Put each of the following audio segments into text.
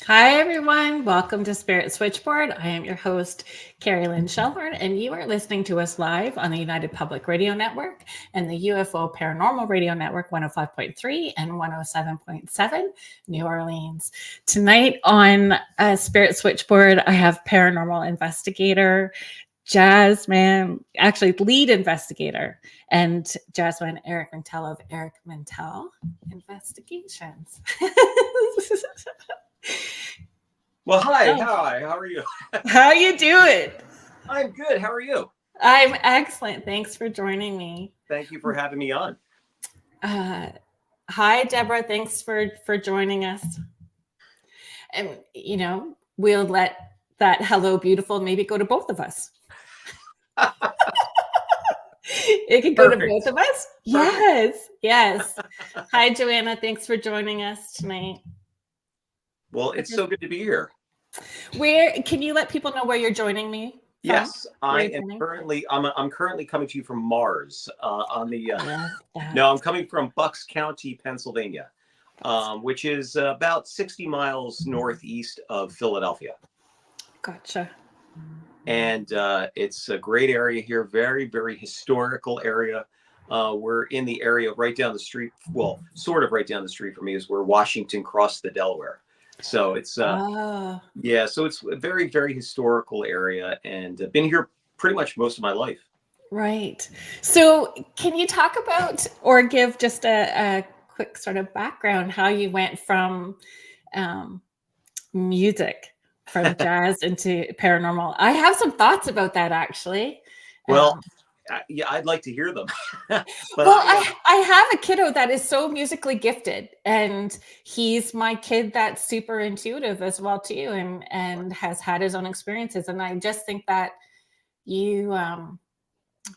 Hi, everyone. Welcome to Spirit Switchboard. I am your host, Kerrilynn Shellhorn, and you are listening to us live on the United Public Radio Network and the UFO Paranormal Radio Network 105.3 and 107.7, New Orleans. Tonight on Spirit Switchboard, I have paranormal investigator, jazzman, actually lead investigator, and jazzman Eric Mintel of Eric Mintel Investigations. Well, hi. How are you? How you doing? I'm good. How are you? I'm excellent. Thanks for joining me. Thank you for having me on. Hi, Deborah. Thanks for joining us. And, we'll let that hello, beautiful, maybe go to both of us. It can go to both of us. Yes. Hi, Joanna. Thanks for joining us tonight. Well, it's so good to be here. Where can you let people know where you're joining me from? Yes, I'm currently coming to you from Mars on the. No, I'm coming from Bucks County, Pennsylvania, which is about 60 miles northeast of Philadelphia. Gotcha. And it's a great area here. Very, very historical area. We're in the area right down the street. Well, sort of right down the street from me is where Washington crossed the Delaware. So it's so it's a very, very historical area, and I've been here pretty much most of my life. Right. So can you talk about or give just a quick sort of background how you went from music, from jazz into paranormal? I have some thoughts about that, actually. Well, yeah, I'd like to hear them. But I have a kiddo that is so musically gifted, and he's my kid that's super intuitive as well too, and has had his own experiences. And I just think that you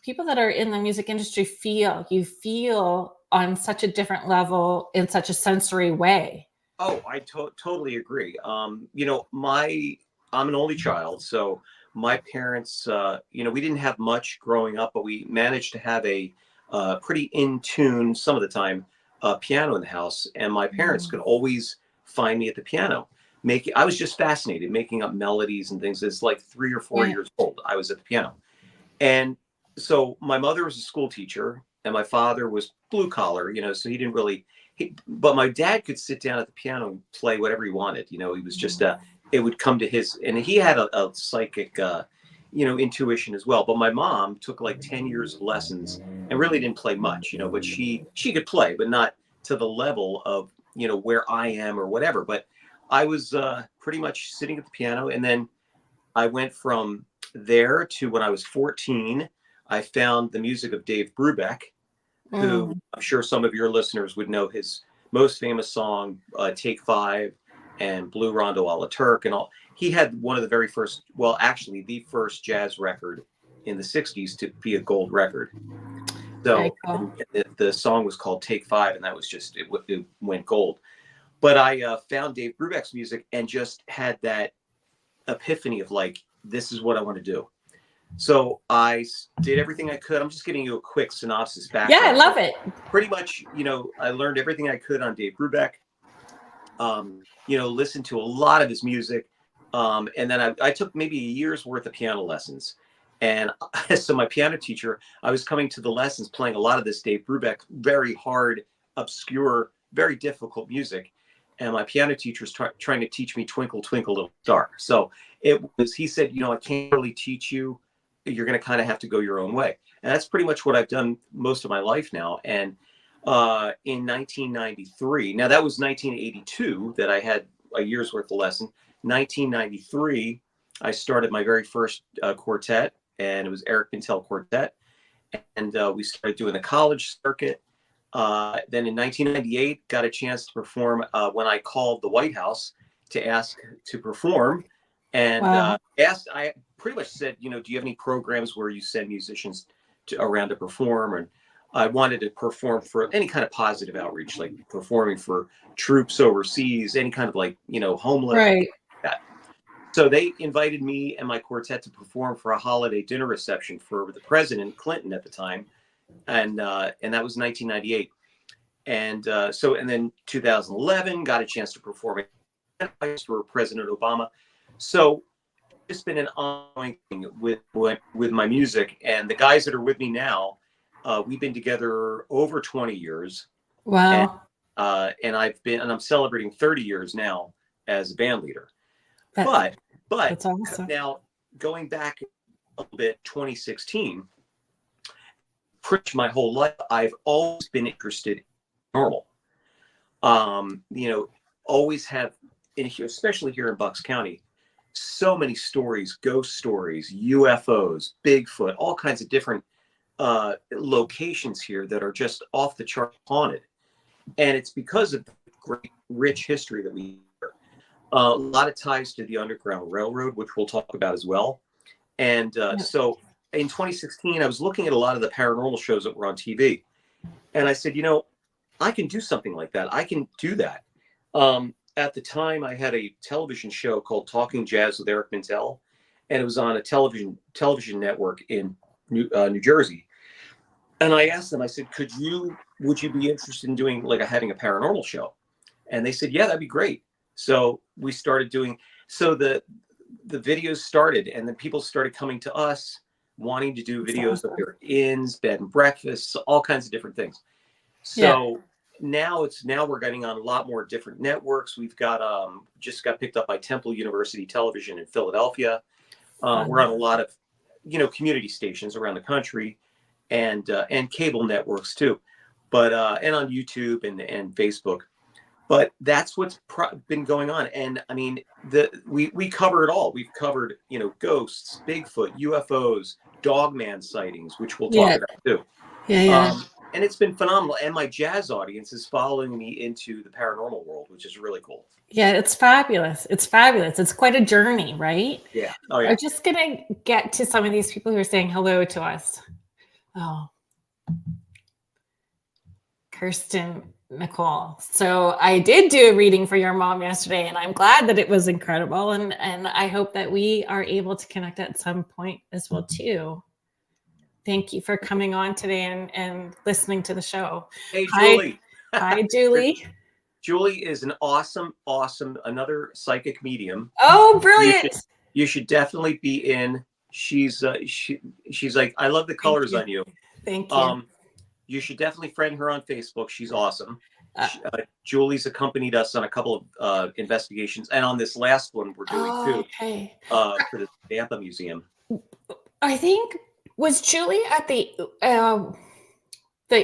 people that are in the music industry feel on such a different level in such a sensory way. Oh, I totally agree. I'm an only child, so my parents, we didn't have much growing up, but we managed to have a pretty in tune, some of the time, piano in the house. And my parents could always find me at the piano. I was just fascinated, making up melodies and things. It's like 3 or 4 years old, I was at the piano. And so my mother was a school teacher and my father was blue collar, so he didn't really, but my dad could sit down at the piano and play whatever he wanted. He was just it would come to his, and he had a psychic, intuition as well. But my mom took like 10 years of lessons and really didn't play much, but she could play, but not to the level of, where I am or whatever. But I was pretty much sitting at the piano. And then I went from there to when I was 14, I found the music of Dave Brubeck, who I'm sure some of your listeners would know his most famous song, Take 5. And Blue Rondo a la Turk and all. He had one of the very first, well, actually the first jazz record in the 60s to be a gold record. So cool. the song was called Take 5, and that was just, it went gold. But I found Dave Brubeck's music and just had that epiphany of like, this is what I want to do. So I did everything I could. I'm just giving you a quick synopsis back. Yeah, I love it. Pretty much, I learned everything I could on Dave Brubeck. Listened to a lot of his music. And then I took maybe a year's worth of piano lessons. And so my piano teacher, I was coming to the lessons playing a lot of this Dave Brubeck, very hard, obscure, very difficult music. And my piano teacher was trying to teach me Twinkle, Twinkle, Little Star. So he said, I can't really teach you. You're going to kind of have to go your own way. And that's pretty much what I've done most of my life now. And in 1993, now that was 1982 that I had a year's worth of lesson. 1993, I started my very first quartet, and it was Eric Mintel Quartet. And we started doing the college circuit. Then in 1998, got a chance to perform when I called the White House to ask to perform. And I pretty much said, do you have any programs where you send musicians around to perform? And I wanted to perform for any kind of positive outreach, like performing for troops overseas, any kind of homeless. Right. Like that. So they invited me and my quartet to perform for a holiday dinner reception for the President Clinton at the time. And that was 1998. And then 2011, got a chance to perform for President Obama. So it's been an ongoing thing with my music, and the guys that are with me now, we've been together over 20 years. Wow. And I'm celebrating 30 years now as a band leader. But that's awesome. Now going back a little bit, 2016, pretty my whole life, I've always been interested in normal. Always have, especially here in Bucks County, so many stories, ghost stories, UFOs, Bigfoot, all kinds of different locations here that are just off the chart haunted. And it's because of the great, rich history that we hear. A lot of ties to the Underground Railroad, which we'll talk about as well. And so in 2016, I was looking at a lot of the paranormal shows that were on TV. And I said, I can do something like that. I can do that. At the time, I had a television show called Talking Jazz with Eric Mintel, and it was on a television network in New Jersey. And I asked them, I said, would you be interested in doing having a paranormal show? And they said, yeah, that'd be great. So we started doing, so the videos started, and then people started coming to us wanting to do videos of their inns, bed and breakfasts, all kinds of different things. So now we're getting on a lot more different networks. We've got just got picked up by Temple University Television in Philadelphia. We're on a lot of community stations around the country, and cable networks too, but and on YouTube and Facebook. But that's what's been going on. And I mean, we cover it all. We've covered ghosts, Bigfoot, UFOs, Dogman sightings, which we'll talk about too. And it's been phenomenal. And my jazz audience is following me into the paranormal world, which is really cool. Yeah, it's fabulous. It's fabulous. It's quite a journey, right? Yeah. Oh, yeah. I'm just going to get to some of these people who are saying hello to us. Oh, Kirsten Nicole. So I did do a reading for your mom yesterday, and I'm glad that it was incredible. And I hope that we are able to connect at some point as well, too. Thank you for coming on today and listening to the show. Hey, Julie. Hi, Julie. Julie is an awesome, another psychic medium. Oh, brilliant. You should definitely be in. She's like, I love the colors on you. Thank you. You should definitely friend her on Facebook. She's awesome. Julie's accompanied us on a couple of investigations, and on this last one we're doing too. Okay. For the Tampa Museum. I think, was Julie at the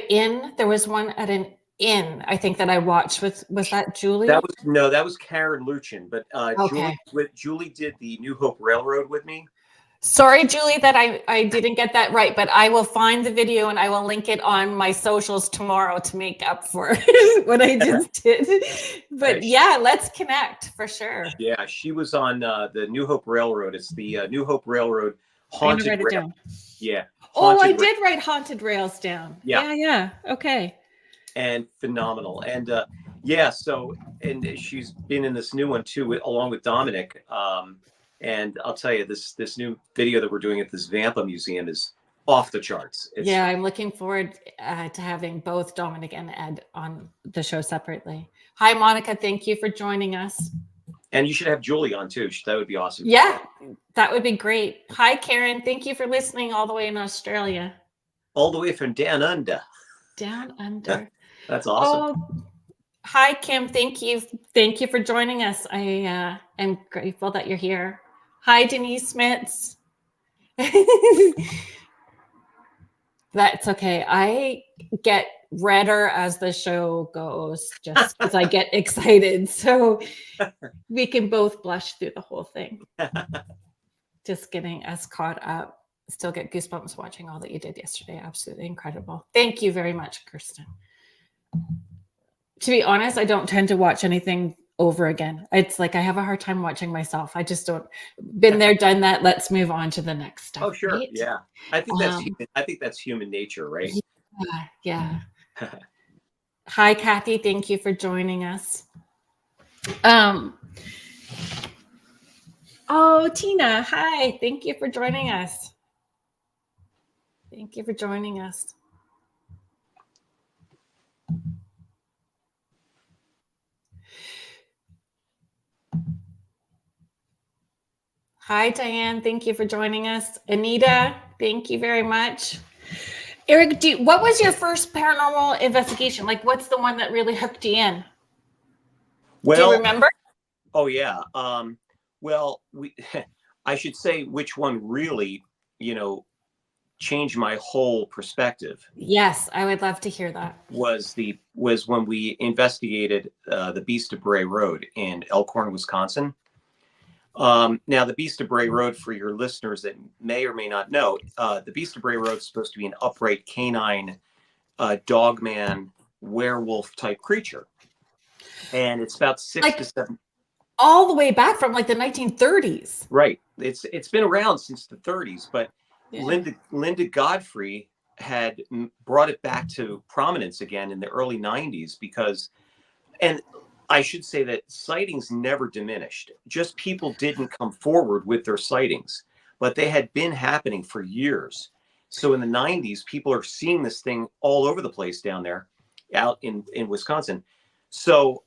inn? There was one at an inn, I think, that I watched. Was that Julie? That was Karen Luchin, but Julie did the New Hope Railroad with me. Sorry, Julie, that I didn't get that right, but I will find the video and I will link it on my socials tomorrow to make up for what I just did. But yeah, let's connect for sure. Yeah, she was on the New Hope Railroad. It's the New Hope Railroad haunted rail. Down. Yeah. I did write haunted rails down. Yeah. Okay. And phenomenal. And and she's been in this new one too, along with Dominic. And I'll tell you, this new video that we're doing at this Vampa Museum is off the charts. I'm looking forward to having both Dominic and Ed on the show separately. Hi, Monica. Thank you for joining us. And you should have Julie on too. That would be awesome. Yeah, that would be great. Hi, Karen. Thank you for listening all the way in Australia. All the way from down under. Down under. That's awesome. Oh, hi, Kim. Thank you. Thank you for joining us. I am grateful that you're here. Hi, Denise Smits. That's okay. I get redder as the show goes just because I get excited. So we can both blush through the whole thing. Just getting us caught up. Still get goosebumps watching all that you did yesterday. Absolutely incredible. Thank you very much, Kirsten. To be honest, I don't tend to watch anything over again. It's like I have a hard time watching myself. I just don't. Been there, done that. Let's move on to the next stuff. Oh, sure. Right? Yeah. I think that's human nature, right? Yeah. Hi, Kathy. Thank you for joining us. Oh, Tina. Hi. Thank you for joining us. Thank you for joining us. Hi, Diane. Thank you for joining us. Anita, thank you very much. Eric, what was your first paranormal investigation? Like, what's the one that really hooked you in? Do you Well, remember? oh yeah. Well, I should say which one really, changed my whole perspective Yes, I would love to hear that. was when we investigated the Beast of Bray Road in Elkhorn, Wisconsin. Now, the Beast of Bray Road, for your listeners that may or may not know, the Beast of Bray Road is supposed to be an upright canine, dogman, werewolf type creature, and it's about six to seven. All the way back from like the 1930s. Right. It's been around since the 30s, but Yeah. Linda Godfrey had brought it back to prominence again in the early 90s because, and I should say that sightings never diminished. Just people didn't come forward with their sightings, but they had been happening for years. So in the 90s, people are seeing this thing all over the place down there out in Wisconsin. So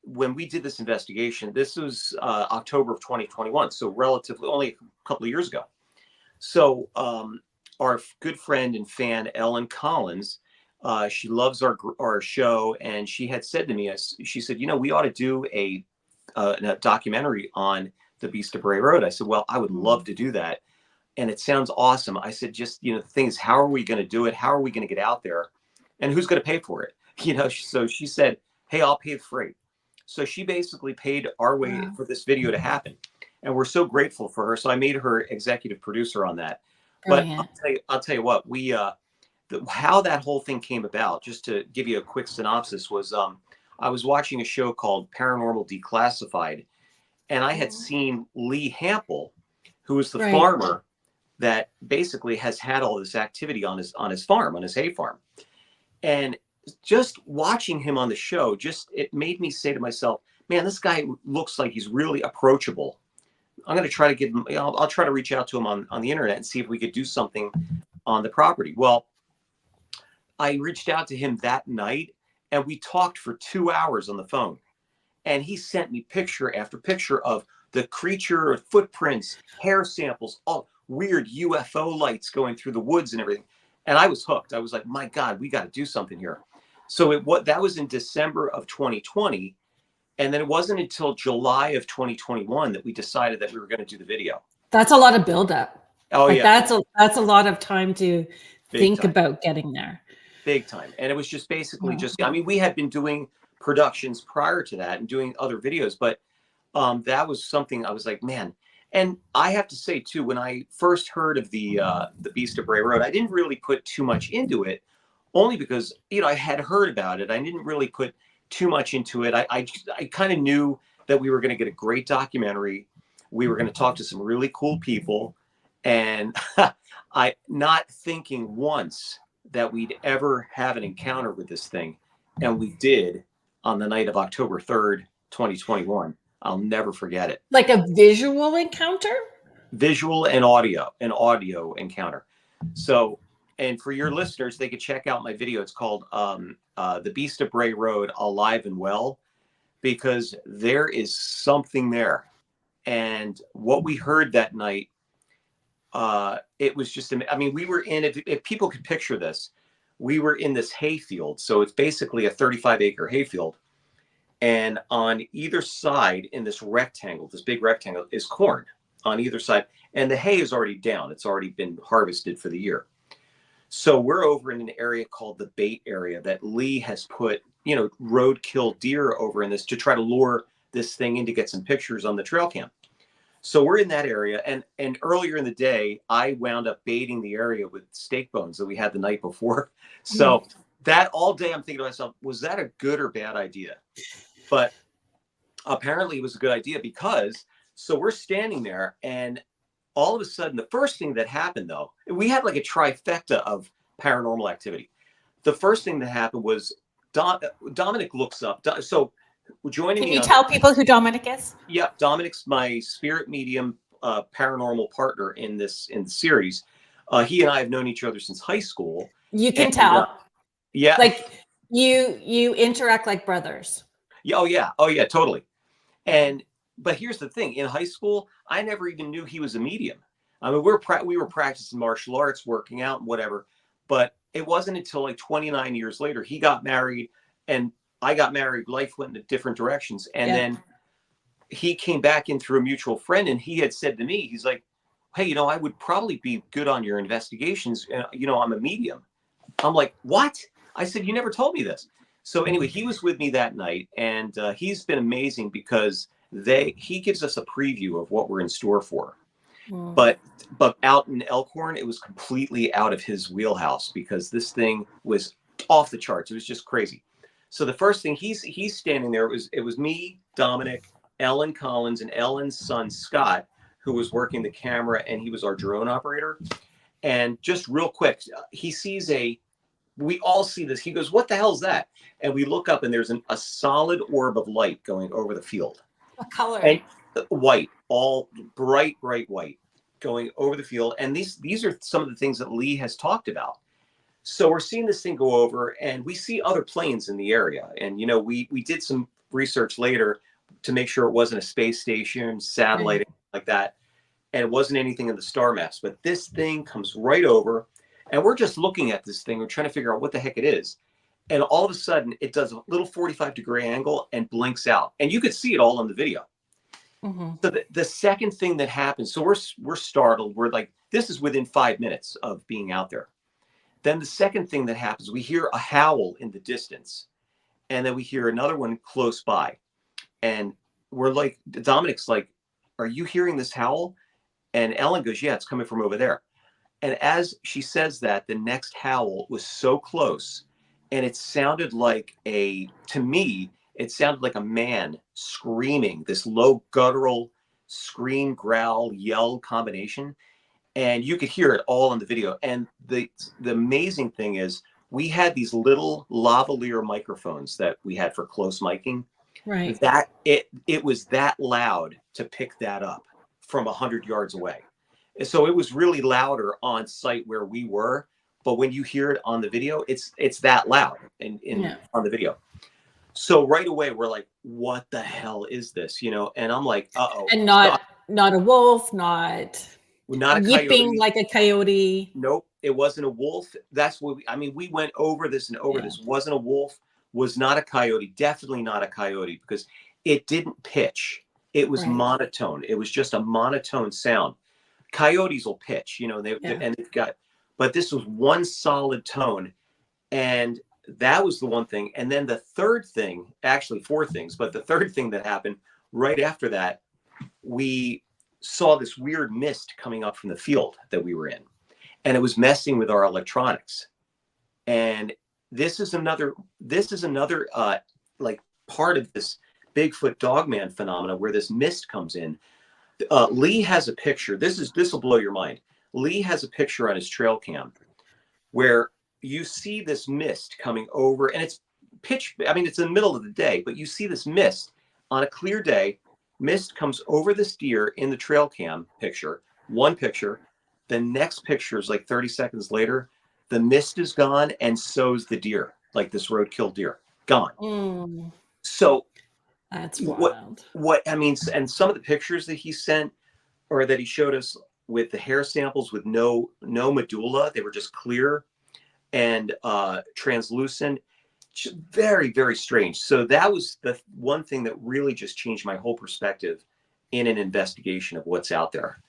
when we did this investigation, this was October of 2021, so relatively only a couple of years ago. So our good friend and fan, Ellen Collins, she loves our show, and she had said to me, she said, we ought to do a documentary on the Beast of Bray Road. I said, well, I would love to do that. And it sounds awesome. I said, just, the thing is, how are we going to do it? How are we going to get out there? And who's going to pay for it? So she said, hey, I'll pay the freight. So she basically paid our way for this video to happen. And we're so grateful for her. So I made her executive producer on that. Brilliant. But I'll tell you what, how that whole thing came about, just to give you a quick synopsis, was I was watching a show called Paranormal Declassified, and I had seen Lee Hample, who was the farmer that basically has had all this activity on his farm, on his hay farm. And just watching him on the show, it made me say to myself, man, this guy looks like he's really approachable. I'm going to try to give him, I'll try to reach out to him on the internet and see if we could do something on the property. Well, I reached out to him that night, and we talked for 2 hours on the phone. And he sent me picture after picture of the creature, footprints, hair samples, all weird UFO lights going through the woods and everything. And I was hooked. I was like, my God, we got to do something here. So that was in December of 2020. And then it wasn't until July of 2021 that we decided that we were going to do the video. That's a lot of buildup. Oh, yeah. That's a lot of time to think time. about getting there. Big time. And it was just basically we had been doing productions prior to that and doing other videos, but that was something I was like, man. And I have to say too, when I first heard of the Beast of Bray Road, I didn't really put too much into it, only because, I had heard about it. I didn't really put too much into it. I kind of knew that we were going to get a great documentary. We were going to talk to some really cool people, and I not thinking once that we'd ever have an encounter with this thing. And we did on the night of October 3rd, 2021. I'll never forget it. Like a visual encounter? Visual and audio encounter. So, and for your listeners, they could check out my video. It's called The Beast of Bray Road, Alive and Well, because there is something there. And what we heard that night, it was just, we were in, if people could picture this, we were in this hayfield. So it's basically a 35-acre hayfield. And on either side in this rectangle, this big rectangle, is corn on either side. And the hay is already down. It's already been harvested for the year. So we're over in an area called the bait area that Lee has put, roadkill deer over in this to try to lure this thing in to get some pictures on the trail cam. So we're in that area, and earlier in the day, I wound up baiting the area with steak bones that we had the night before. So that all day I'm thinking to myself, was that a good or bad idea? But apparently it was a good idea, because so we're standing there, and all of a sudden, the first thing that happened, though, we had like a trifecta of paranormal activity. The first thing that happened was Dominic looks up. So joining me. Can you tell people who Dominic is? Yeah, Dominic's my spirit medium paranormal partner in the series. He and I have known each other since high school. You can tell. Yeah. Like you interact like brothers. Yeah. Oh yeah, totally. And but here's the thing. In high school, I never even knew he was a medium. I mean, we were practicing martial arts, working out and whatever, but it wasn't until like 29 years later, he got married and I got married. Life went in different directions. And then he came back in through a mutual friend, and he had said to me, he's like, hey, you know, I would probably be good on your investigations. And, you know, I'm a medium. I'm like, what? I said, you never told me this. So anyway, he was with me that night, and he's been amazing because he gives us a preview of what we're in store for. But out in Elkhorn, it was completely out of his wheelhouse because this thing was off the charts. It was just crazy. So the first thing, he's standing there. It was me, Dominic, Ellen Collins, and Ellen's son Scott, who was working the camera, and he was our drone operator. And just real quick, he sees we all see this. He goes, what the hell is that? And we look up, and there's a solid orb of light going over the field. What color? And white, all bright white, going over the field. And these are some of the things that Lee has talked about. So we're seeing this thing go over, and we see other planes in the area. And, you know, we did some research later to make sure it wasn't a space station, satellite, like that. And it wasn't anything in the star maps. But this thing comes right over, and we're just looking at this thing. We're trying to figure out what the heck it is. And all of a sudden, it does a little 45-degree angle and blinks out. And you could see it all on the video. So the second thing that happens, so we're startled. We're like, this is within 5 minutes of being out there. Then the second thing that happens, we hear a howl in the distance. And then we hear another one close by. And we're like, Dominic's like, are you hearing this howl? And Ellen goes, yeah, it's coming from over there. And as she says that, the next howl was so close. And it sounded like to me, it sounded like a man screaming, this low guttural scream, growl, yell combination. And you could hear it all in the video. And the amazing thing is we had these little lavalier microphones that we had for close miking. Right. That it was that loud to pick that up from 100 yards away. And so it was really louder on site where we were. But when you hear it on the video, it's that loud on the video. So right away, we're like, what the hell is this? You know, and I'm like, uh-oh. And not a wolf, not a yipping coyote. like a coyote. Nope, it wasn't a wolf. That's what we went over this and over this. Wasn't a wolf, was not a coyote, definitely not a coyote, because it didn't pitch. It was monotone. It was just a monotone sound. Coyotes will pitch, you know, and they've got, but this was one solid tone. And that was the one thing. And then the third thing, actually 4 things, but the third thing that happened right after that, we saw this weird mist coming up from the field that we were in, and it was messing with our electronics. And this is another like part of this Bigfoot Dogman phenomena where this mist comes in. Lee has a picture. This will blow your mind. Lee has a picture on his trail cam where you see this mist coming over, and it's pitch. I mean, it's in the middle of the day, but you see this mist on a clear day. Mist comes over this deer in the trail cam picture. One picture. The next picture is like 30 seconds later. The mist is gone, and so's the deer. Like this roadkill deer, gone. So that's wild. What I mean, and some of the pictures that he sent or that he showed us with the hair samples with no medulla, they were just clear and translucent. Very, very strange. So that was the one thing that really just changed my whole perspective in an investigation of what's out there.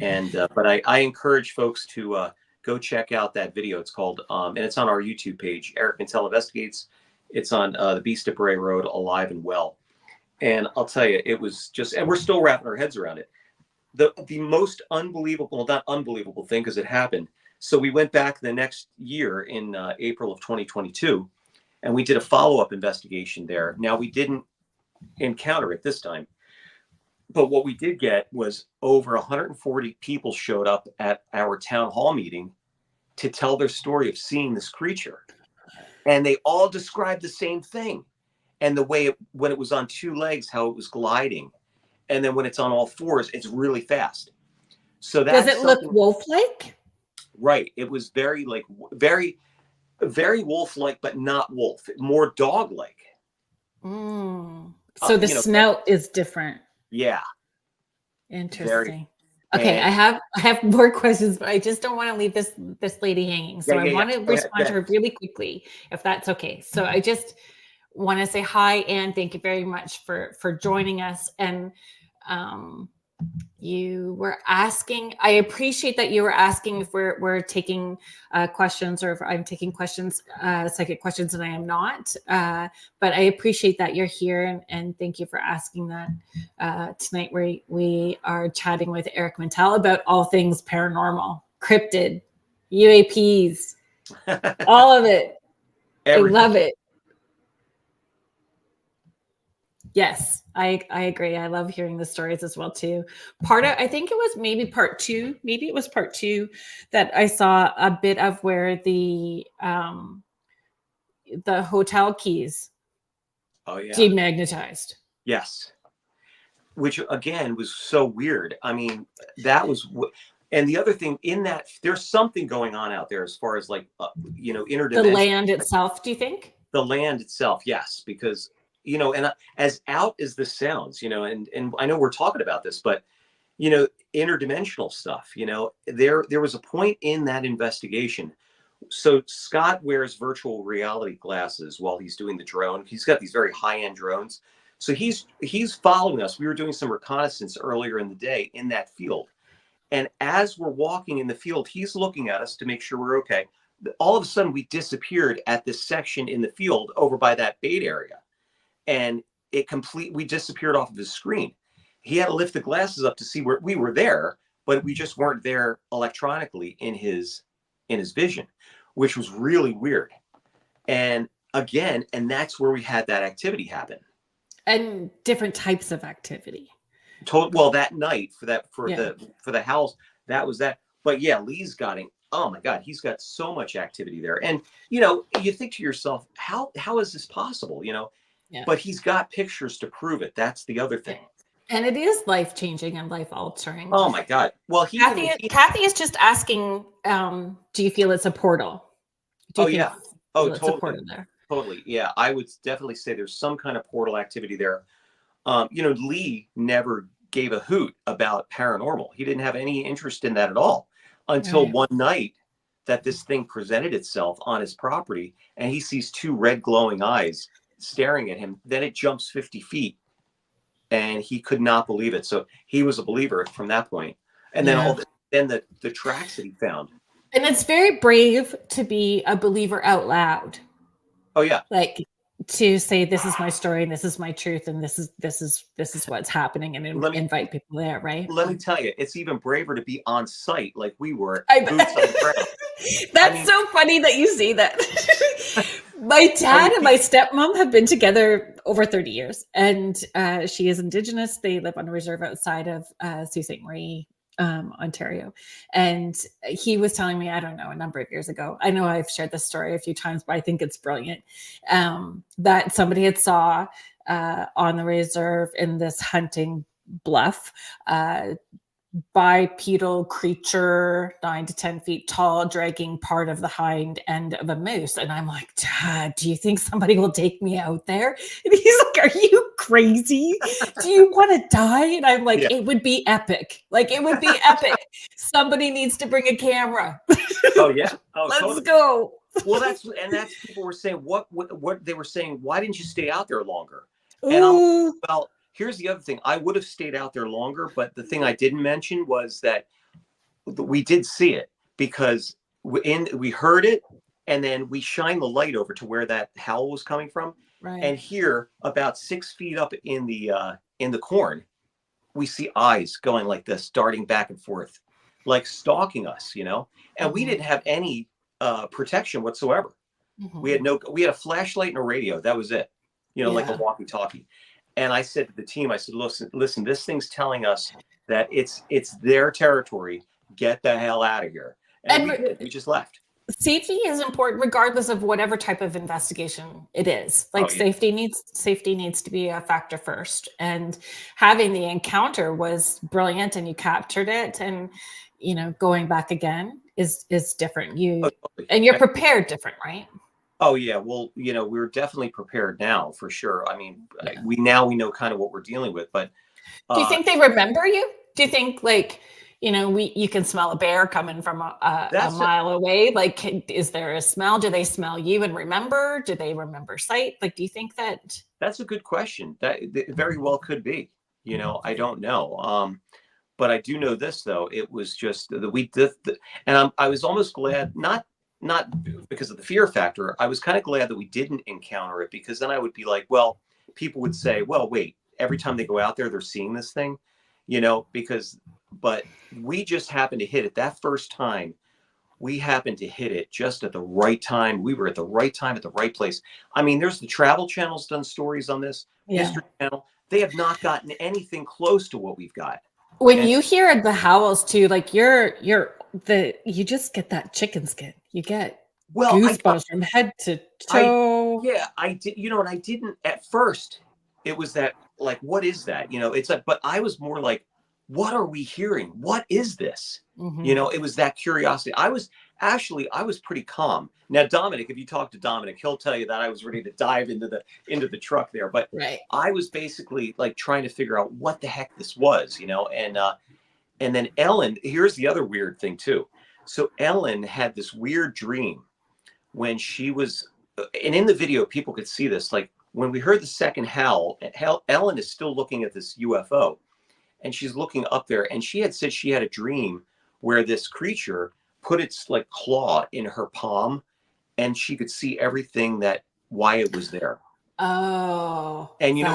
And but I encourage folks to go check out that video. It's called and it's on our YouTube page, Eric Mintel Investigates. It's on the Beast of Bray Road, alive and well. And I'll tell you, it was just, and we're still wrapping our heads around it. The most unbelievable, not unbelievable thing, because it happened. So we went back the next year in April of 2022, and we did a follow-up investigation there. Now, we didn't encounter it this time, but what we did get was over 140 people showed up at our town hall meeting to tell their story of seeing this creature. And they all described the same thing. And the way when it was on 2 legs, how it was gliding. And then when it's on all 4s, it's really fast. So that's does it look wolf-like? Right. It was very wolf-like, but not wolf. More dog-like. So the snout is different. Yeah. Interesting. Very, Okay, and I have more questions, but I just don't want to leave this lady hanging. So yeah, I yeah, yeah. want to Go ahead, respond go to ahead. her really quickly, if that's okay. So I just want to say hi and thank you very much for joining us. And um, you were asking, I appreciate that you were asking if we're taking questions, or if I'm taking questions, psychic questions, and I am not. But I appreciate that you're here, and thank you for asking that. Tonight we are chatting with Eric Mintel about all things paranormal, cryptid, UAPs, all of it. I Everything. love it. Yes, I agree. I love hearing the stories as well too. I think it was maybe part two. Maybe it was part two that I saw a bit of where the hotel keys Oh yeah. demagnetized. Yes. Which again was so weird. I mean, that was, and the other thing in that, there's something going on out there as far as like, The interdimensional. land itself, do you think? The land itself, yes, because and as out as this sounds, and I know we're talking about this, but interdimensional stuff. There was a point in that investigation. So Scott wears virtual reality glasses while he's doing the drone. He's got these very high-end drones. So he's following us. We were doing some reconnaissance earlier in the day in that field. And as we're walking in the field, he's looking at us to make sure we're okay. All of a sudden, we disappeared at this section in the field over by that bait area. And we disappeared off of his screen. He had to lift the glasses up to see where we were there, but we just weren't there electronically in his vision, which was really weird. And again, and that's where we had that activity happen. And different types of activity. Well, that night for the house, that was that. But yeah, Lee's got him. Oh my God, he's got so much activity there. And you think to yourself, how is this possible? Yeah. But he's got pictures to prove it. That's the other thing. And it is life-changing and life-altering. Oh my God. Well, Kathy is just asking, do you feel it's a portal? Yeah. Oh, It's a portal there? Totally. Yeah. I would definitely say there's some kind of portal activity there. Lee never gave a hoot about paranormal. He didn't have any interest in that at all until one night that this thing presented itself on his property, and he sees two red glowing eyes staring at him. Then it jumps 50 feet, and he could not believe it. So he was a believer from that point. And then the tracks that he found. And it's very brave to be a believer out loud. Oh yeah. Like to say, this is my story and this is my truth and this is what's happening, and invite people there, right? Let me tell you, it's even braver to be on site like we were. That's so funny that you say that. My dad and my stepmom have been together over 30 years, and she is Indigenous. They live on a reserve outside of Sault Ste. Marie, Ontario. And he was telling me, I don't know, a number of years ago, I know I've shared this story a few times, but I think it's brilliant, that somebody had saw on the reserve in this hunting bluff, bipedal creature, 9 to 10 feet tall, dragging part of the hind end of a moose. And I'm like, Dad, do you think somebody will take me out there? And he's like, are you crazy? Do you want to die? And I'm like, It would be epic. Like, it would be epic. Somebody needs to bring a camera. Oh yeah. Oh, let's totally. go. Well, that's people were saying, what they were saying, why didn't you stay out there longer? Ooh. And here's the other thing. I would have stayed out there longer, but the thing I didn't mention was that we did see it, because we heard it, and then we shined the light over to where that howl was coming from. Right. And here, about 6 feet up in the corn, we see eyes going like this, darting back and forth, like stalking us, and we didn't have any protection whatsoever. We had a flashlight and a radio. That was it, like a walkie-talkie. And I said to the team, I said, listen, this thing's telling us that it's their territory. Get the hell out of here. And we just left. Safety is important regardless of whatever type of investigation it is. Like, safety needs to be a factor first. And having the encounter was brilliant, and you captured it, and going back again is different. And you're prepared different, right? Oh yeah, well, we're definitely prepared now for sure. I mean, we know kind of what we're dealing with, but Do you think they remember you? Do you think like, you can smell a bear coming from a mile away? Like, is there a smell? Do they smell you and remember? Do they remember sight? Like, do you think that? That's a good question. That very well could be. I don't know. But I do know this though. It was just that we did, and I was almost glad, not because of the fear factor. I was kind of glad that we didn't encounter it, because then I would be like, well, people would say, well, wait, every time they go out there, they're seeing this thing, but we just happened to hit it that first time. We happened to hit it just at the right time. We were at the right time at the right place. I mean, there's the Travel Channel's done stories on this, History Channel. They have not gotten anything close to what we've got. When you hear the howls too, like you just get that chicken skin. You get goosebumps from head to toe. I did. And I didn't at first. It was that, like, what is that? It's like, but I was more like, what are we hearing? What is this? Mm-hmm. It was that curiosity. I was pretty calm. Now, Dominic, if you talk to Dominic, he'll tell you that I was ready to dive into the truck there. But I was basically like trying to figure out what the heck this was, and then Ellen, here's the other weird thing too. So Ellen had this weird dream when she was, and in the video, people could see this, like when we heard the second howl, Ellen is still looking at this UFO. And she's looking up there, and she had said she had a dream where this creature put its like claw in her palm, and she could see everything why it was there. Oh. And you know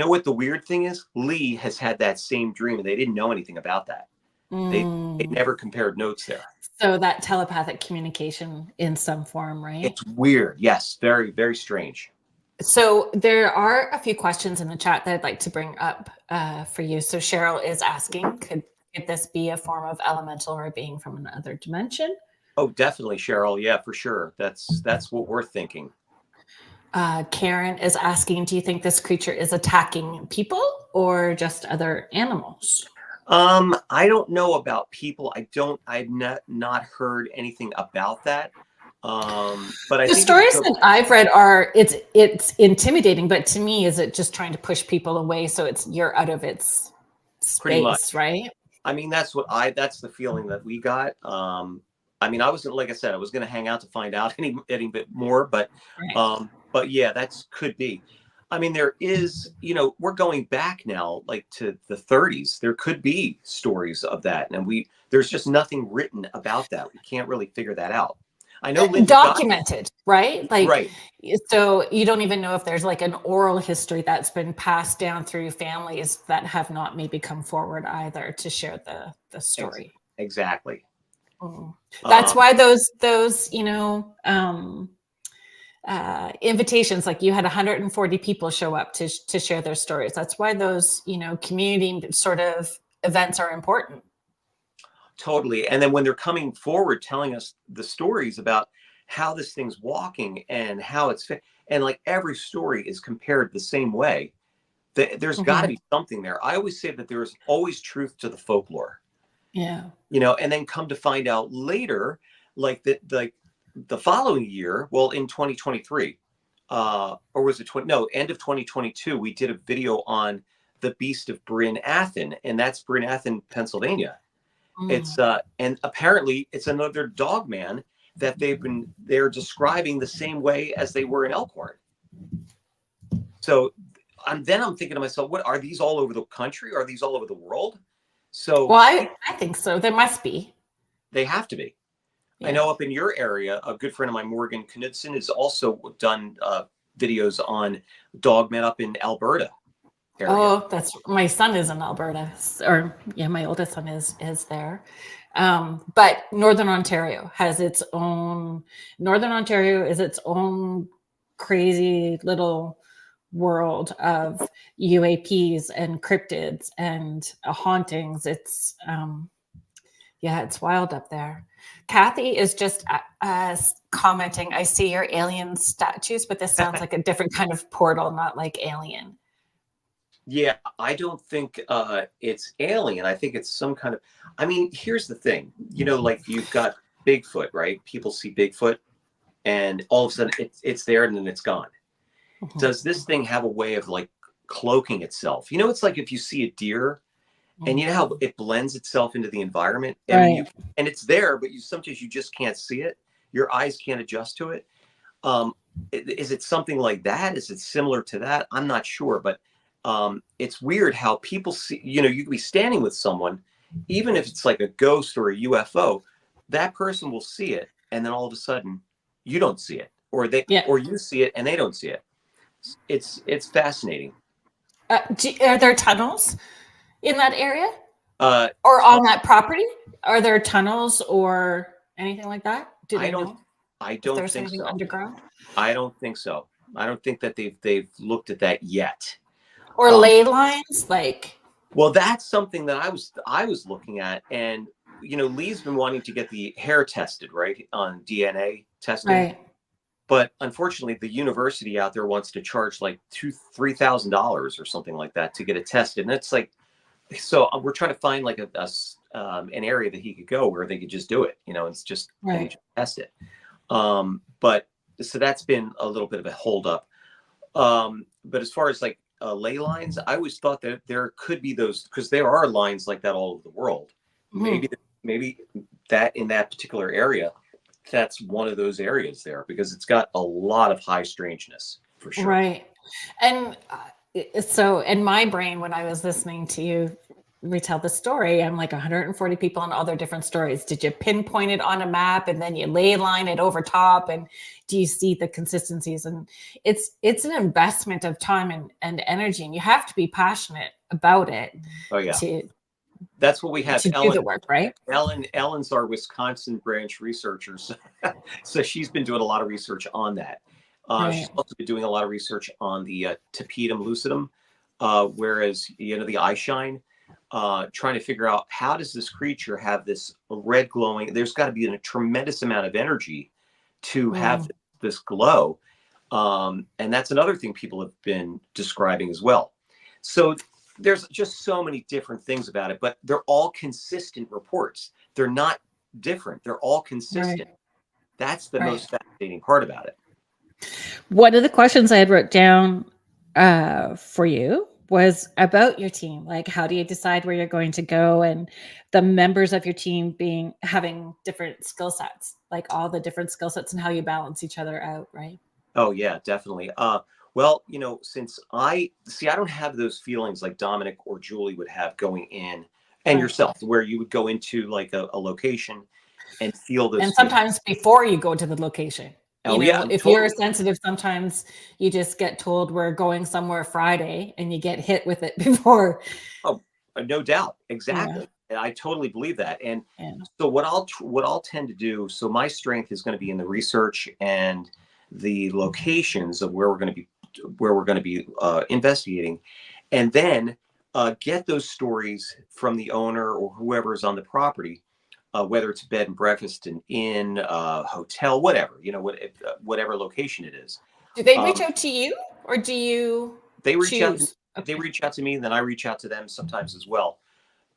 what the weird thing is? Lee has had that same dream, and they didn't know anything about that. They never compared notes there. So that telepathic communication in some form, right? It's weird. Yes, very, very strange. So there are a few questions in the chat that I'd like to bring up for you. So Cheryl is asking, could this be a form of elemental or a being from another dimension? Oh, definitely, Cheryl. Yeah, for sure. That's what we're thinking. Karen is asking, do you think this creature is attacking people or just other animals? I don't know about people. I've not heard anything about that. But I think stories that I've read are it's intimidating, but to me, is it just trying to push people away so you're out of its space, right? I mean, that's the feeling that we got. I mean, I was going to hang out to find out any bit more, but yeah, that could be. I mean, there is, we're going back now, like to the 30s. There could be stories of that, and there's just nothing written about that. We can't really figure that out. I know documented, right? Like, so you don't even know if there's like an oral history that's been passed down through families that have not maybe come forward either to share the story. Exactly. That's why those invitations, like you had 140 people show up to share their stories. That's why those, community sort of events are important. Totally. And then when they're coming forward, telling us the stories about how this thing's walking and how it's fit, and like every story is compared the same way, there's got to be something there. I always say that there's always truth to the folklore. Yeah. And then come to find out later, like the following year, well, in 2023, or was it end of 2022, we did a video on the Beast of Bryn Athyn, and that's Bryn Athyn, Pennsylvania. It's and apparently it's another Dogman that they're describing the same way as they were in Elkhorn. So I'm thinking to myself, what are these all over the country? Are these all over the world? So well, I think so. There must be. They have to be. Yeah. I know up in your area, a good friend of mine, Morgan Knudsen, has also done videos on Dogman up in Alberta. Area. Oh, that's my son is in Alberta, or my oldest son is there. But Northern Ontario is its own crazy little world of UAPs and cryptids and hauntings. It's it's wild up there. Kathy is just commenting, I see your alien statues, but this sounds like a different kind of portal, not like alien. Yeah, I don't think it's alien. I think it's some kind of, I mean, here's the thing, like you've got Bigfoot, right? People see Bigfoot and all of a sudden it's there and then it's gone. Mm-hmm. Does this thing have a way of like cloaking itself. It's like if you see a deer and you know how it blends itself into the environment. I mean, and it's there, but sometimes you just can't see it. Your eyes can't adjust to it. Is it something like that? Is it similar to that? I'm not sure, but it's weird how people see, you could be standing with someone, even if it's like a ghost or a UFO, that person will see it. And then all of a sudden you don't see it, or or you see it and they don't see it. It's fascinating. Are there tunnels in that area? Or on that property? Are there tunnels or anything like that? Do they know? I don't there's think anything so. Underground? I don't think so. I don't think that they've looked at that yet. Or ley lines, like. Well, that's something that I was looking at, and Lee's been wanting to get the hair tested, right, on DNA testing. Right. But unfortunately, the university out there wants to charge like $2,000-$3,000 or something like that to get it tested, and it's like, so we're trying to find like an area that he could go where they could just do it, it's just and just test it. But so that's been a little bit of a holdup. But as far as like ley lines, I always thought that there could be those, because there are lines like that all over the world. Maybe that in that particular area, that's one of those areas there, because it's got a lot of high strangeness for sure. Right. And so in my brain, when I was listening to you retell the story, I'm like 140 people and all their different stories. Did you pinpoint it on a map and then you ley line it over top? And do you see the consistencies? And it's an investment of time and energy, and you have to be passionate about it. Oh yeah. That's what we have. To do the work, right? Ellen's our Wisconsin branch researcher. So she's been doing a lot of research on that. She's also been doing a lot of research on the tapetum lucidum, whereas, the eye shine, trying to figure out how does this creature have this red glowing. There's got to be a tremendous amount of energy to have this glow. And that's another thing people have been describing as well. So there's just so many different things about it, but they're all consistent reports. They're not different. They're all consistent. Right. That's the most fascinating part about it. One of the questions I had wrote down for you was about your team. Like, how do you decide where you're going to go, and the members of your team having different skill sets, like all the different skill sets, and how you balance each other out, right? Oh yeah, definitely. Well, since I don't have those feelings like Dominic or Julie would have going in, and yourself, where you would go into like a location and feel those. And sometimes before you go to the location. If you're sensitive, sometimes you just get told we're going somewhere Friday and you get hit with it before. Oh, no doubt. Exactly. Yeah. And I totally believe that. And so what I'll tend to do, so my strength is going to be in the research and the locations of where we're going to be investigating, and then get those stories from the owner or whoever is on the property. Whether it's bed and breakfast, an inn, hotel, whatever, whatever location it is. Do they reach out to you, or do you? They reach out. They reach out to me, and then I reach out to them sometimes as well.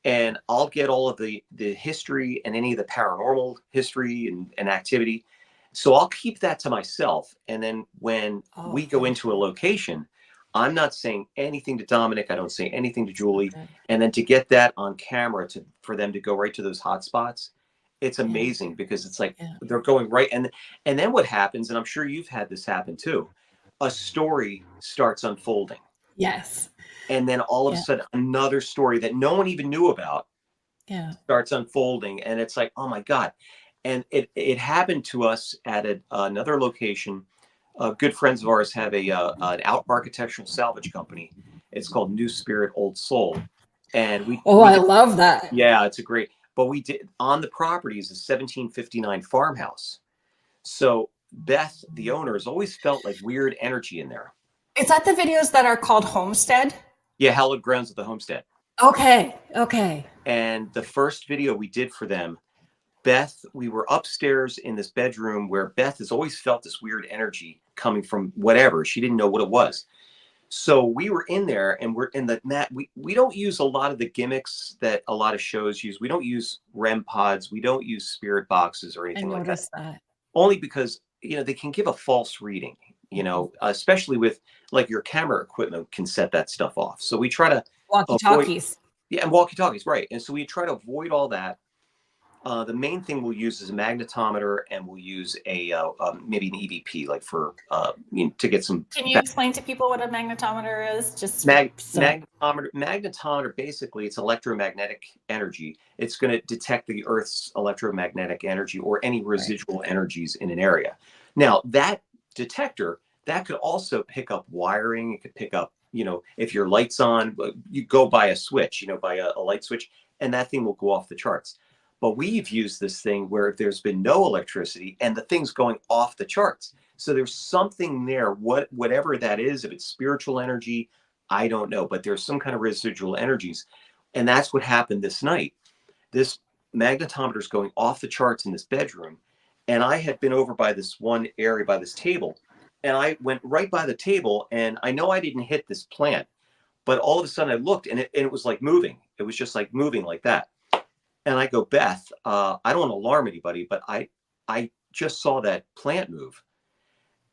And I'll get all of the history and any of the paranormal history and activity. So I'll keep that to myself. And then when we go into a location, I'm not saying anything to Dominic. I don't say anything to Julie. Okay. And then to get that on camera for them to go right to those hot spots, it's amazing, because it's like they're going right. And then what happens, and I'm sure you've had this happen too, a story starts unfolding. Yes. And then all of a sudden another story that no one even knew about starts unfolding. And it's like, oh my God. And it happened to us at another location. Good friends of ours have an architectural salvage company. It's called New Spirit Old Soul, and I love that. Yeah, it's a great. But we did on the property is a 1759 farmhouse. So Beth, the owner, has always felt like weird energy in there. Is that the videos that are called Homestead? Yeah, Hallowed Grounds of the Homestead. Okay. And the first video we did for them, Beth, we were upstairs in this bedroom where Beth has always felt this weird energy coming from whatever. She didn't know what it was. So we were in there, and we're in the mat. We don't use a lot of the gimmicks that a lot of shows use. We don't use REM pods. We don't use spirit boxes or anything like that. That. Only because, they can give a false reading. you know, especially with like your camera equipment can set that stuff off. So we try to avoid, Walkie-talkies. yeah, and walkie-talkies, right. And so we try to avoid all that. The main thing we'll use is a magnetometer, and we'll use a maybe an EVP, like for to get some. Can you explain to people what a magnetometer is? Just Magnetometer. Basically, it's electromagnetic energy. It's going to detect the Earth's electromagnetic energy or any residual energies in an area. Now, that detector that could also pick up wiring. It could pick up, you know, if your light's on, you go by a switch, you know, by a light switch, and that thing will go off the charts. But we've used this thing where there's been no electricity and the thing's going off the charts. So there's something there, whatever that is, if it's spiritual energy, I don't know, but there's some kind of residual energies. And that's what happened this night. This magnetometer is going off the charts in this bedroom. And I had been over by this one area, by this table, and I went right by the table, and I know I didn't hit this plant, but all of a sudden I looked, and it was like moving. It was just like moving like that. And I go, Beth, I don't want to alarm anybody, but I just saw that plant move.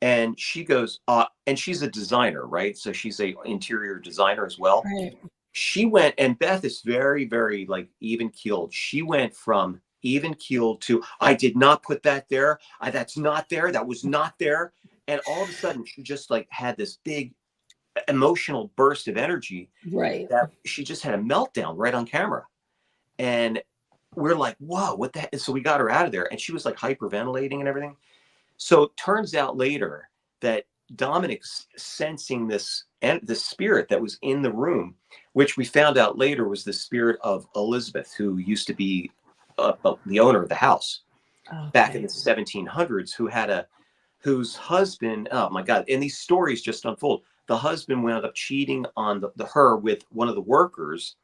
And she goes, and she's a designer, right? So she's a interior designer as well. Right. She went, and Beth is very, very like even keeled. She went from even keeled to, I did not put that there. That's not there. That was not there. And all of a sudden she just like had this big emotional burst of energy. Right. That she just had a meltdown right on camera. And we're like, whoa, what the heck? So we got her out of there, and she was like hyperventilating and everything. So it turns out later that Dominic's sensing this spirit that was in the room, which we found out later was the spirit of Elizabeth, who used to be the owner of the house back in the 1700s, whose husband, oh my God, and these stories just unfold. The husband wound up cheating on her with one of the workers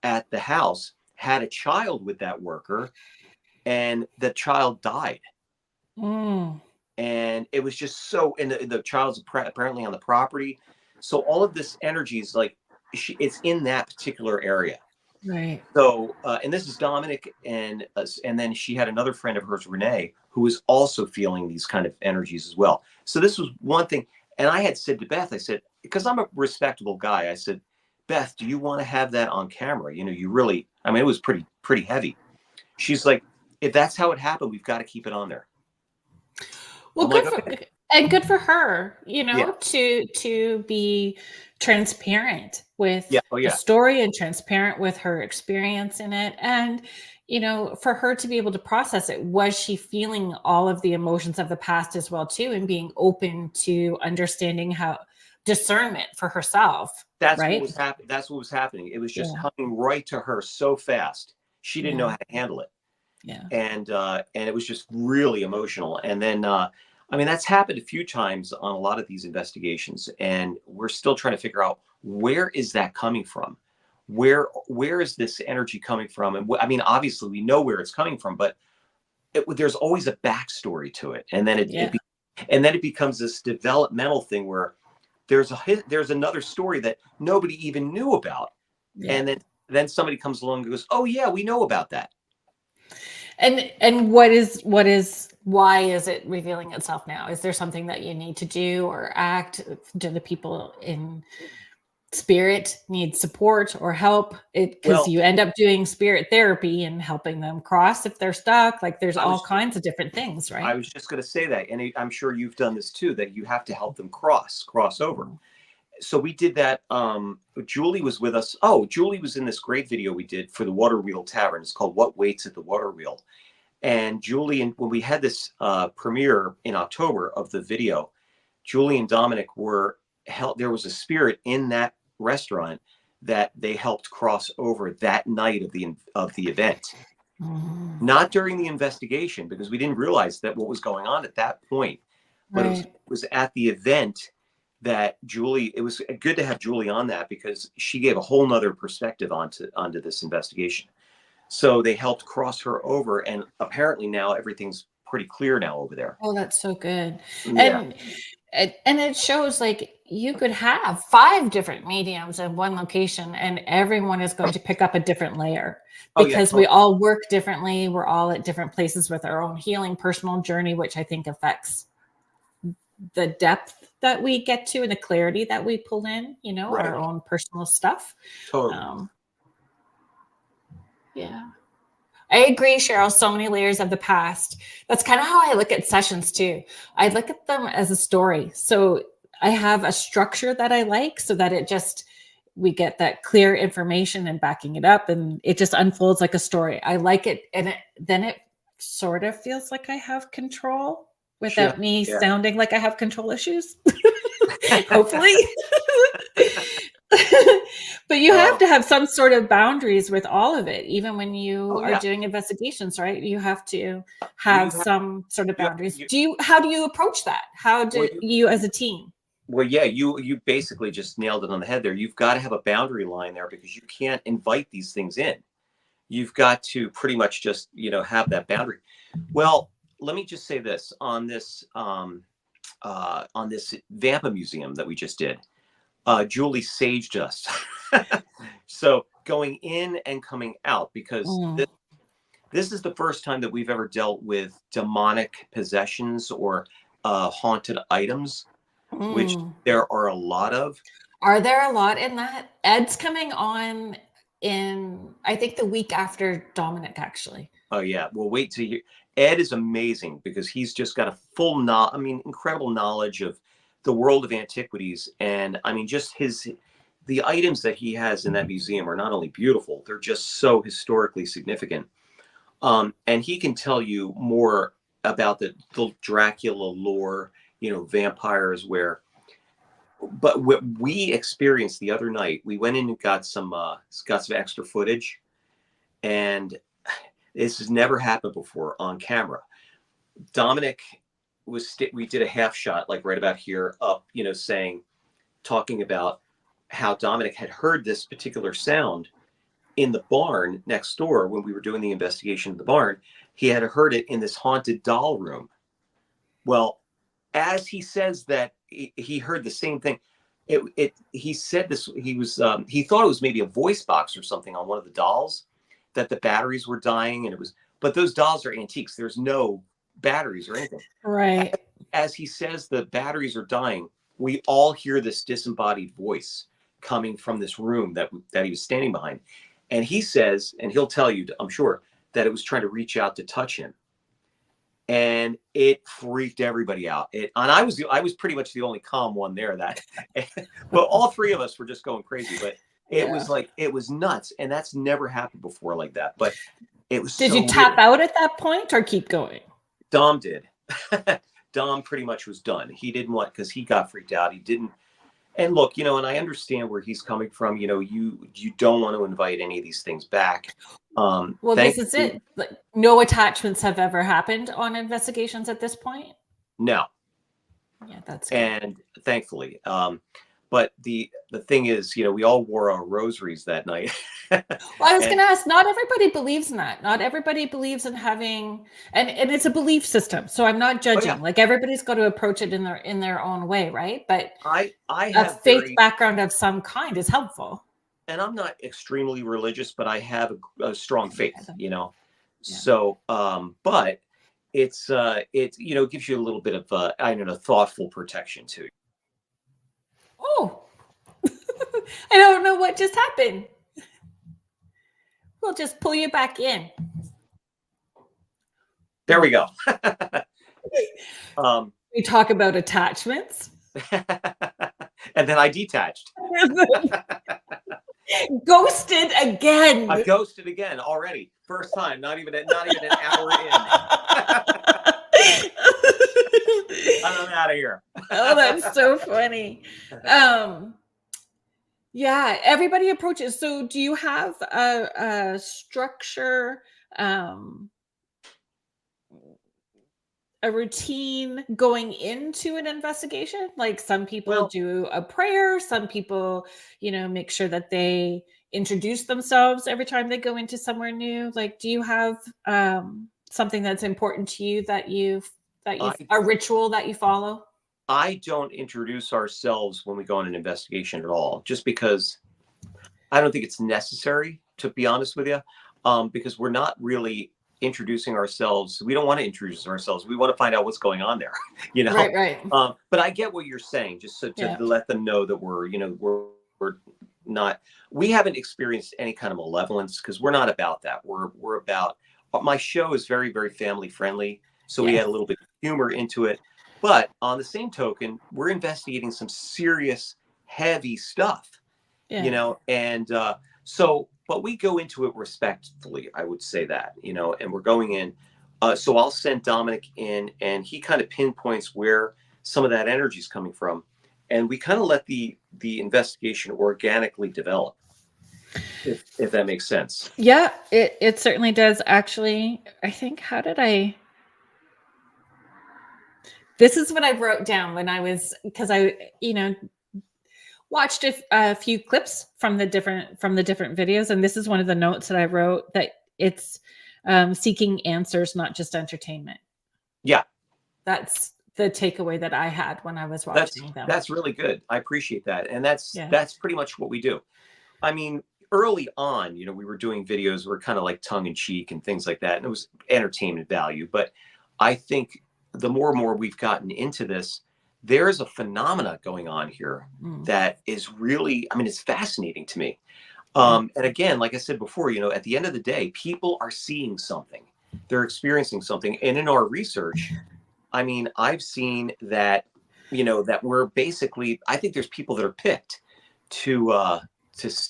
at the house, had a child with that worker, and the child died. And it was just so, and the child's apparently on the property. So all of this energy is like, it's in that particular area. Right. So, and this is Dominic, and then she had another friend of hers, Renee, who was also feeling these kind of energies as well. So this was one thing. And I had said to Beth, I said, because I'm a respectable guy, I said, Beth, do you want to have that on camera? You know, you really, I mean, it was pretty heavy. She's like, if that's how it happened, we've got to keep it on there. Well, good for her, you know, to be transparent with the story and transparent with her experience in it. And, you know, for her to be able to process it, was she feeling all of the emotions of the past as well, too, and being open to understanding how discernment for herself. That's right? what was happening. That's what was happening. It was just coming right to her so fast. She didn't know how to handle it. Yeah. And it was just really emotional. And then, I mean, that's happened a few times on a lot of these investigations, and we're still trying to figure out, where is that coming from? Where is this energy coming from? And I mean, obviously we know where it's coming from, but there's always a backstory to it. And then it becomes this developmental thing where there's another story that nobody even knew about. Yeah. And then somebody comes along and goes, oh yeah, we know about that. And why is it revealing itself now? Is there something that you need to do or act? Do the people in spirit need support or help? Because you end up doing spirit therapy and helping them cross if they're stuck. Like there's all kinds of different things, right? I was just going to say that, and I'm sure you've done this too, that you have to help them cross over. Mm-hmm. So we did that. Julie was with us. Oh, Julie was in this great video we did for the Water Wheel Tavern. It's called What Waits at the Water Wheel. And Julie, and when we had this premiere in October of the video, Julie and Dominic there was a spirit in that restaurant that they helped cross over that night of the event. Mm-hmm. Not during the investigation, because we didn't realize that what was going on at that point. But it was at the event that Julie, it was good to have Julie on that, because she gave a whole nother perspective onto this investigation. So they helped cross her over, and apparently now everything's pretty clear now over there. Oh, that's so good. Yeah. And it shows like you could have 5 different mediums in one location, and everyone is going to pick up a different layer, because we all work differently. We're all at different places with our own healing personal journey, which I think affects the depth that we get to and the clarity that we pull in, Right. our own personal stuff. Totally. Yeah. I agree, Cheryl. So many layers of the past. That's kind of how I look at sessions too. I look at them as a story. So I have a structure that I like so that we get that clear information and backing it up, and it just unfolds like a story. I like it. And then it sort of feels like I have control without me sounding like I have control issues. Hopefully. But you have to have some sort of boundaries with all of it, even when you are doing investigations, right? You have to have some sort of boundaries. How do you approach that? How do you as a team? Well, yeah, you basically just nailed it on the head there. You've got to have a boundary line there, because you can't invite these things in. You've got to pretty much just, have that boundary. Well, let me just say this on this Vampa museum that we just did. Julie saged us. So going in and coming out, because this is the first time that we've ever dealt with demonic possessions or haunted items, which there are a lot of. Are there a lot in that? Ed's coming on in, I think, the week after Dominic, actually. Oh, yeah. Well, wait till you. Ed is amazing because he's just got a incredible knowledge of the world of antiquities. And I mean, just the items that he has in that museum are not only beautiful, they're just so historically significant. And he can tell you more about the Dracula lore, vampires, but what we experienced the other night, we went in and got some extra footage, and this has never happened before on camera. Dominic we did a half shot, like right about here up, talking about how Dominic had heard this particular sound in the barn next door when we were doing the investigation of the barn. He had heard it in this haunted doll room. Well, as he says that he heard the same thing, he said this, he thought it was maybe a voice box or something on one of the dolls, that the batteries were dying, but those dolls are antiques. There's no batteries or anything. Right. As he says the batteries are dying, we all hear this disembodied voice coming from this room that he was standing behind. And he says, and he'll tell you, I'm sure, that it was trying to reach out to touch him. And it freaked everybody out. And I was pretty much the only calm one there, but all three of us were just going crazy. But it was nuts. And that's never happened before like that. But it was Did you tap out at that point or keep going? Dom did. Dom pretty much was done. He didn't want, because he got freaked out. He didn't. And look, and I understand where he's coming from. You don't want to invite any of these things back. Well, this is it. Like, no attachments have ever happened on investigations at this point? No. Yeah, that's good. And thankfully. But the thing is, we all wore our rosaries that night. Well, I was going to ask, not everybody believes in that. Not everybody believes in having, and it's a belief system. So I'm not judging. Like, everybody's got to approach it in their own way, right? But I have a faith background of some kind is helpful. And I'm not extremely religious, but I have a strong faith, Yeah. So, but it gives you a little bit of thoughtful protection too. Oh, I don't know what just happened. We'll just pull you back in. There we go. We talk about attachments. And then I detached. Ghosted again. I ghosted again already. First time, not even an hour in. I'm out of here. Oh, that's so funny. Yeah, everybody approaches. So do you have a structure, a routine going into an investigation? Like, some people do a prayer, some people, make sure that they introduce themselves every time they go into somewhere new. Like, do you have something that's important to you a ritual that you follow? I don't introduce ourselves when we go on an investigation at all, just because I don't think it's necessary, to be honest with you, because we're not really introducing ourselves. We don't want to introduce ourselves. We want to find out what's going on there, you know? Right, right. But I get what you're saying, just so to let them know that we're not, we haven't experienced any kind of malevolence, because we're not about that. We're about, my show is very, very family friendly. So we add a little bit of humor into it. But on the same token, we're investigating some serious, heavy stuff, you know, and but we go into it respectfully, I would say that, you know, and we're going in. So I'll send Dominic in, and he kind of pinpoints where some of that energy is coming from. And we kind of let the investigation organically develop, if that makes sense. Yeah, it certainly does. Actually, I think, this is what I wrote down when I was, because I, watched a few clips from the different videos, and this is one of the notes that I wrote, that it's seeking answers, not just entertainment. Yeah, that's the takeaway that I had when I was watching them. That's really good. I appreciate that, and that's pretty much what we do. I mean, early on, you know, we were doing videos were kind of like tongue in cheek and things like that, and it was entertainment value. But I think the more and more we've gotten into this, there is a phenomena going on here that is really, I mean, it's fascinating to me. And again, like I said before, you know, at the end of the day, people are seeing something, they're experiencing something. And in our research, I mean, I've seen that, you know, that we're basically, I think there's people that are picked to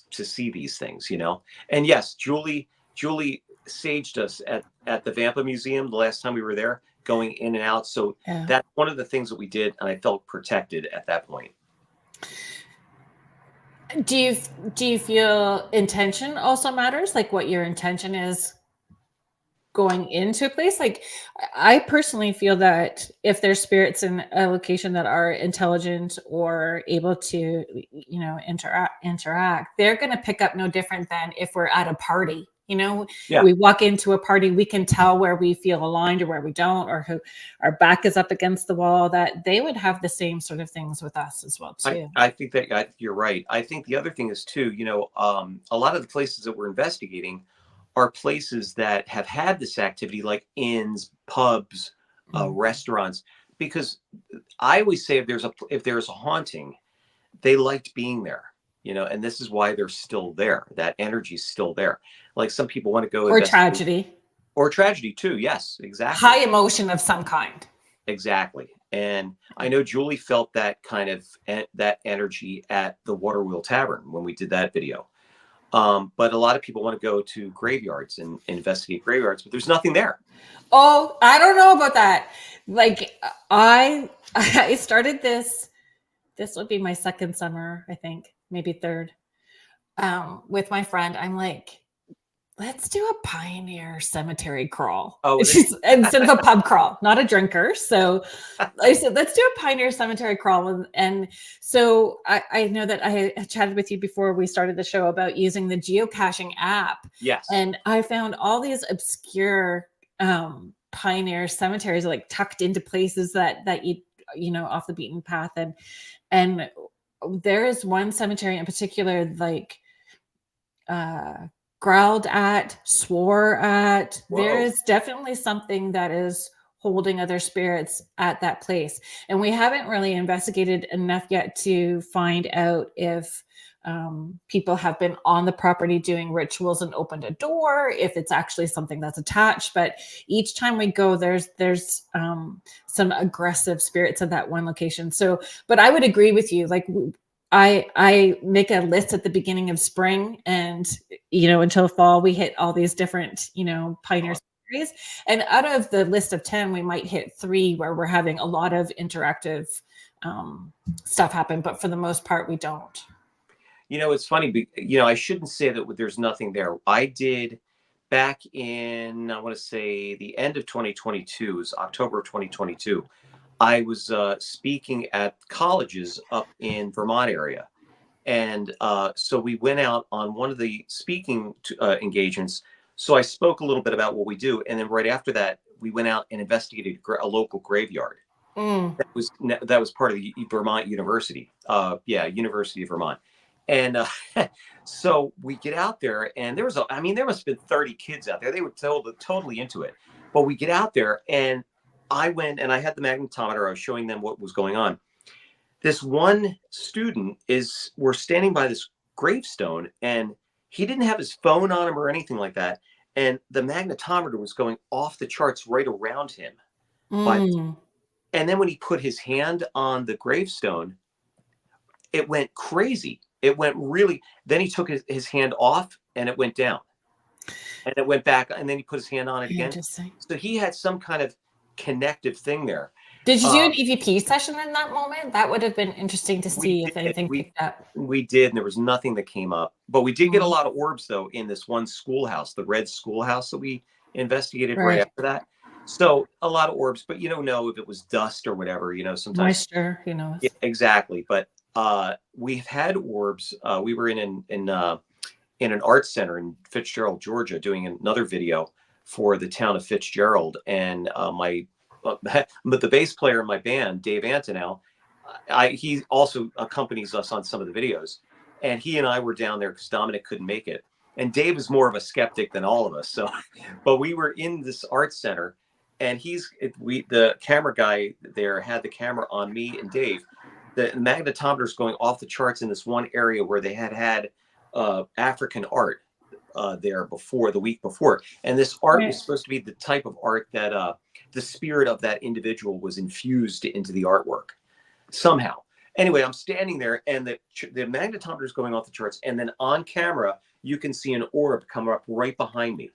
see these things, you know. And yes, Julie saged us at the Vampa Museum the last time we were there, going in and out. So that's one of the things that we did, and I felt protected at that point. Do you feel intention also matters? Like what your intention is going into a place? Like, I personally feel that if there's spirits in a location that are intelligent or able to, you know, interact, they're going to pick up no different than if we're at a party. You know, we walk into a party, we can tell where we feel aligned or where we don't, or who our back is up against the wall, that they would have the same sort of things with us as well, too. I think that you're right. I think the other thing is, too, you know, a lot of the places that we're investigating are places that have had this activity, like inns, pubs, restaurants, because I always say if there's a haunting, they liked being there, you know, and this is why they're still there. That energy's still there. Like some people want to go, or tragedy too. Yes, exactly. High emotion of some kind. Exactly. And I know Julie felt that kind of that energy at the Water Wheel Tavern when we did that video. But a lot of people want to go to graveyards and investigate graveyards, but there's nothing there. Oh, I don't know about that. Like I started this would be my second summer, I think, maybe third, with my friend. I'm like, let's do a pioneer cemetery crawl. Oh, instead of a pub crawl, not a drinker. So I said, let's do a pioneer cemetery crawl. And so I know that I chatted with you before we started the show about using the geocaching app. Yes. And I found all these obscure pioneer cemeteries, like tucked into places that you know, off the beaten path. And there is one cemetery in particular, like, growled at, swore at. Whoa. There is definitely something that is holding other spirits at that place. And we haven't really investigated enough yet to find out if people have been on the property doing rituals and opened a door, if it's actually something that's attached. But each time we go, there's some aggressive spirits at that one location. So, but I would agree with you. Like, I make a list at the beginning of spring, and, you know, until fall, we hit all these different, you know, pioneer series. And out of the list of 10, we might hit 3 where we're having a lot of interactive stuff happen. But for the most part, we don't. You know, it's funny, you know, I shouldn't say that there's nothing there. I did back in, I want to say the end of 2022, it was October of 2022. I was speaking at colleges up in Vermont area. And so we went out on one of the speaking engagements. So I spoke a little bit about what we do. And then right after that, we went out and investigated a local graveyard. That was part of the Vermont University. University of Vermont. And so we get out there, and there must have been 30 kids out there. They were totally into it. But we get out there, and I went and I had the magnetometer. I was showing them what was going on. This one student we're standing by this gravestone, and he didn't have his phone on him or anything like that. And the magnetometer was going off the charts right around him. And then when he put his hand on the gravestone, it went crazy. It went really, then he took his hand off and it went down. And it went back, and then he put his hand on it again. So he had some kind of connective thing there. Did you do an EVP session in that moment? That would have been interesting to see if anything picked up. We did, and there was nothing that came up. But we did get a lot of orbs, though, in this one schoolhouse, the red schoolhouse that we investigated right after that. So a lot of orbs, but you don't know if it was dust or whatever, sometimes. Moisture, Yeah, exactly. But we've had orbs. We were in an art center in Fitzgerald, Georgia, doing another video for the town of Fitzgerald. And but the bass player in my band, Dave Antonell, he also accompanies us on some of the videos. And he and I were down there because Dominic couldn't make it. And Dave is more of a skeptic than all of us. So, but we were in this art center, and the camera guy there had the camera on me and Dave. The magnetometer is going off the charts in this one area where they had African art there the week before. And this art was supposed to be the type of art that the spirit of that individual was infused into the artwork somehow. Anyway, I'm standing there, and the magnetometer is going off the charts. And then on camera, you can see an orb come up right behind me.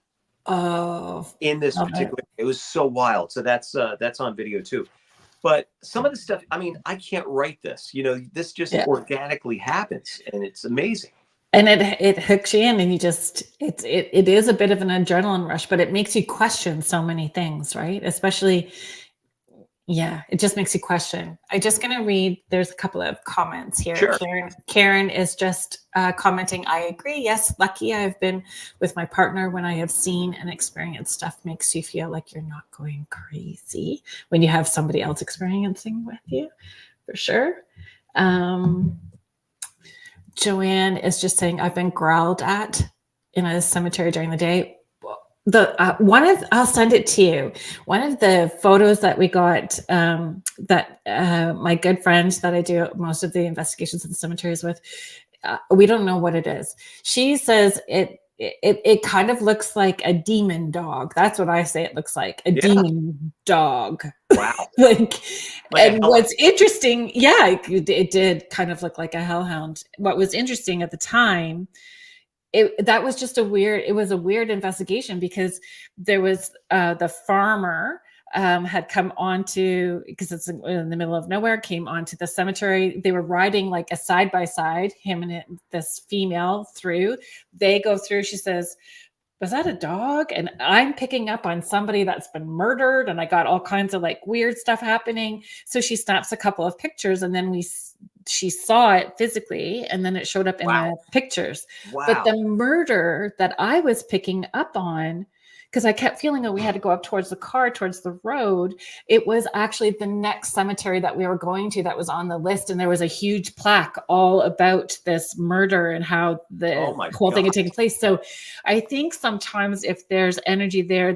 Oh, in this particular, it was so wild. So that's on video too. But some of the stuff, I can't write this. This just organically happens, and it's amazing. And it hooks you in, and you just it is a bit of an adrenaline rush, but it makes you question so many things, right? Especially, it just makes you question. I'm just gonna read. There's a couple of comments here. Sure. Karen is just commenting. I agree. Yes, lucky I've been with my partner when I have seen and experienced stuff. Makes you feel like you're not going crazy when you have somebody else experiencing with you, for sure. Joanne is just saying, I've been growled at in a cemetery during the day. I'll send it to you. One of the photos that we got, that my good friend that I do most of the investigations in the cemeteries with, we don't know what it is. She says it kind of looks like a demon dog. That's what I say it looks like, a demon dog. Wow. And what's interesting, it did kind of look like a hellhound. What was interesting at the time, that was just a weird investigation, because there was the farmer had come onto, because it's in the middle of nowhere, came onto the cemetery. They were riding like a side by side, him and this female through. They go through. She says, was that a dog? And I'm picking up on somebody that's been murdered, and I got all kinds of like weird stuff happening. So she snaps a couple of pictures, and then she saw it physically, and then it showed up in the pictures. Wow. But the murder that I was picking up on, because I kept feeling that we had to go up towards the road, it was actually the next cemetery that we were going to that was on the list. And there was a huge plaque all about this murder and how the whole thing had taken place. So I think sometimes if there's energy there,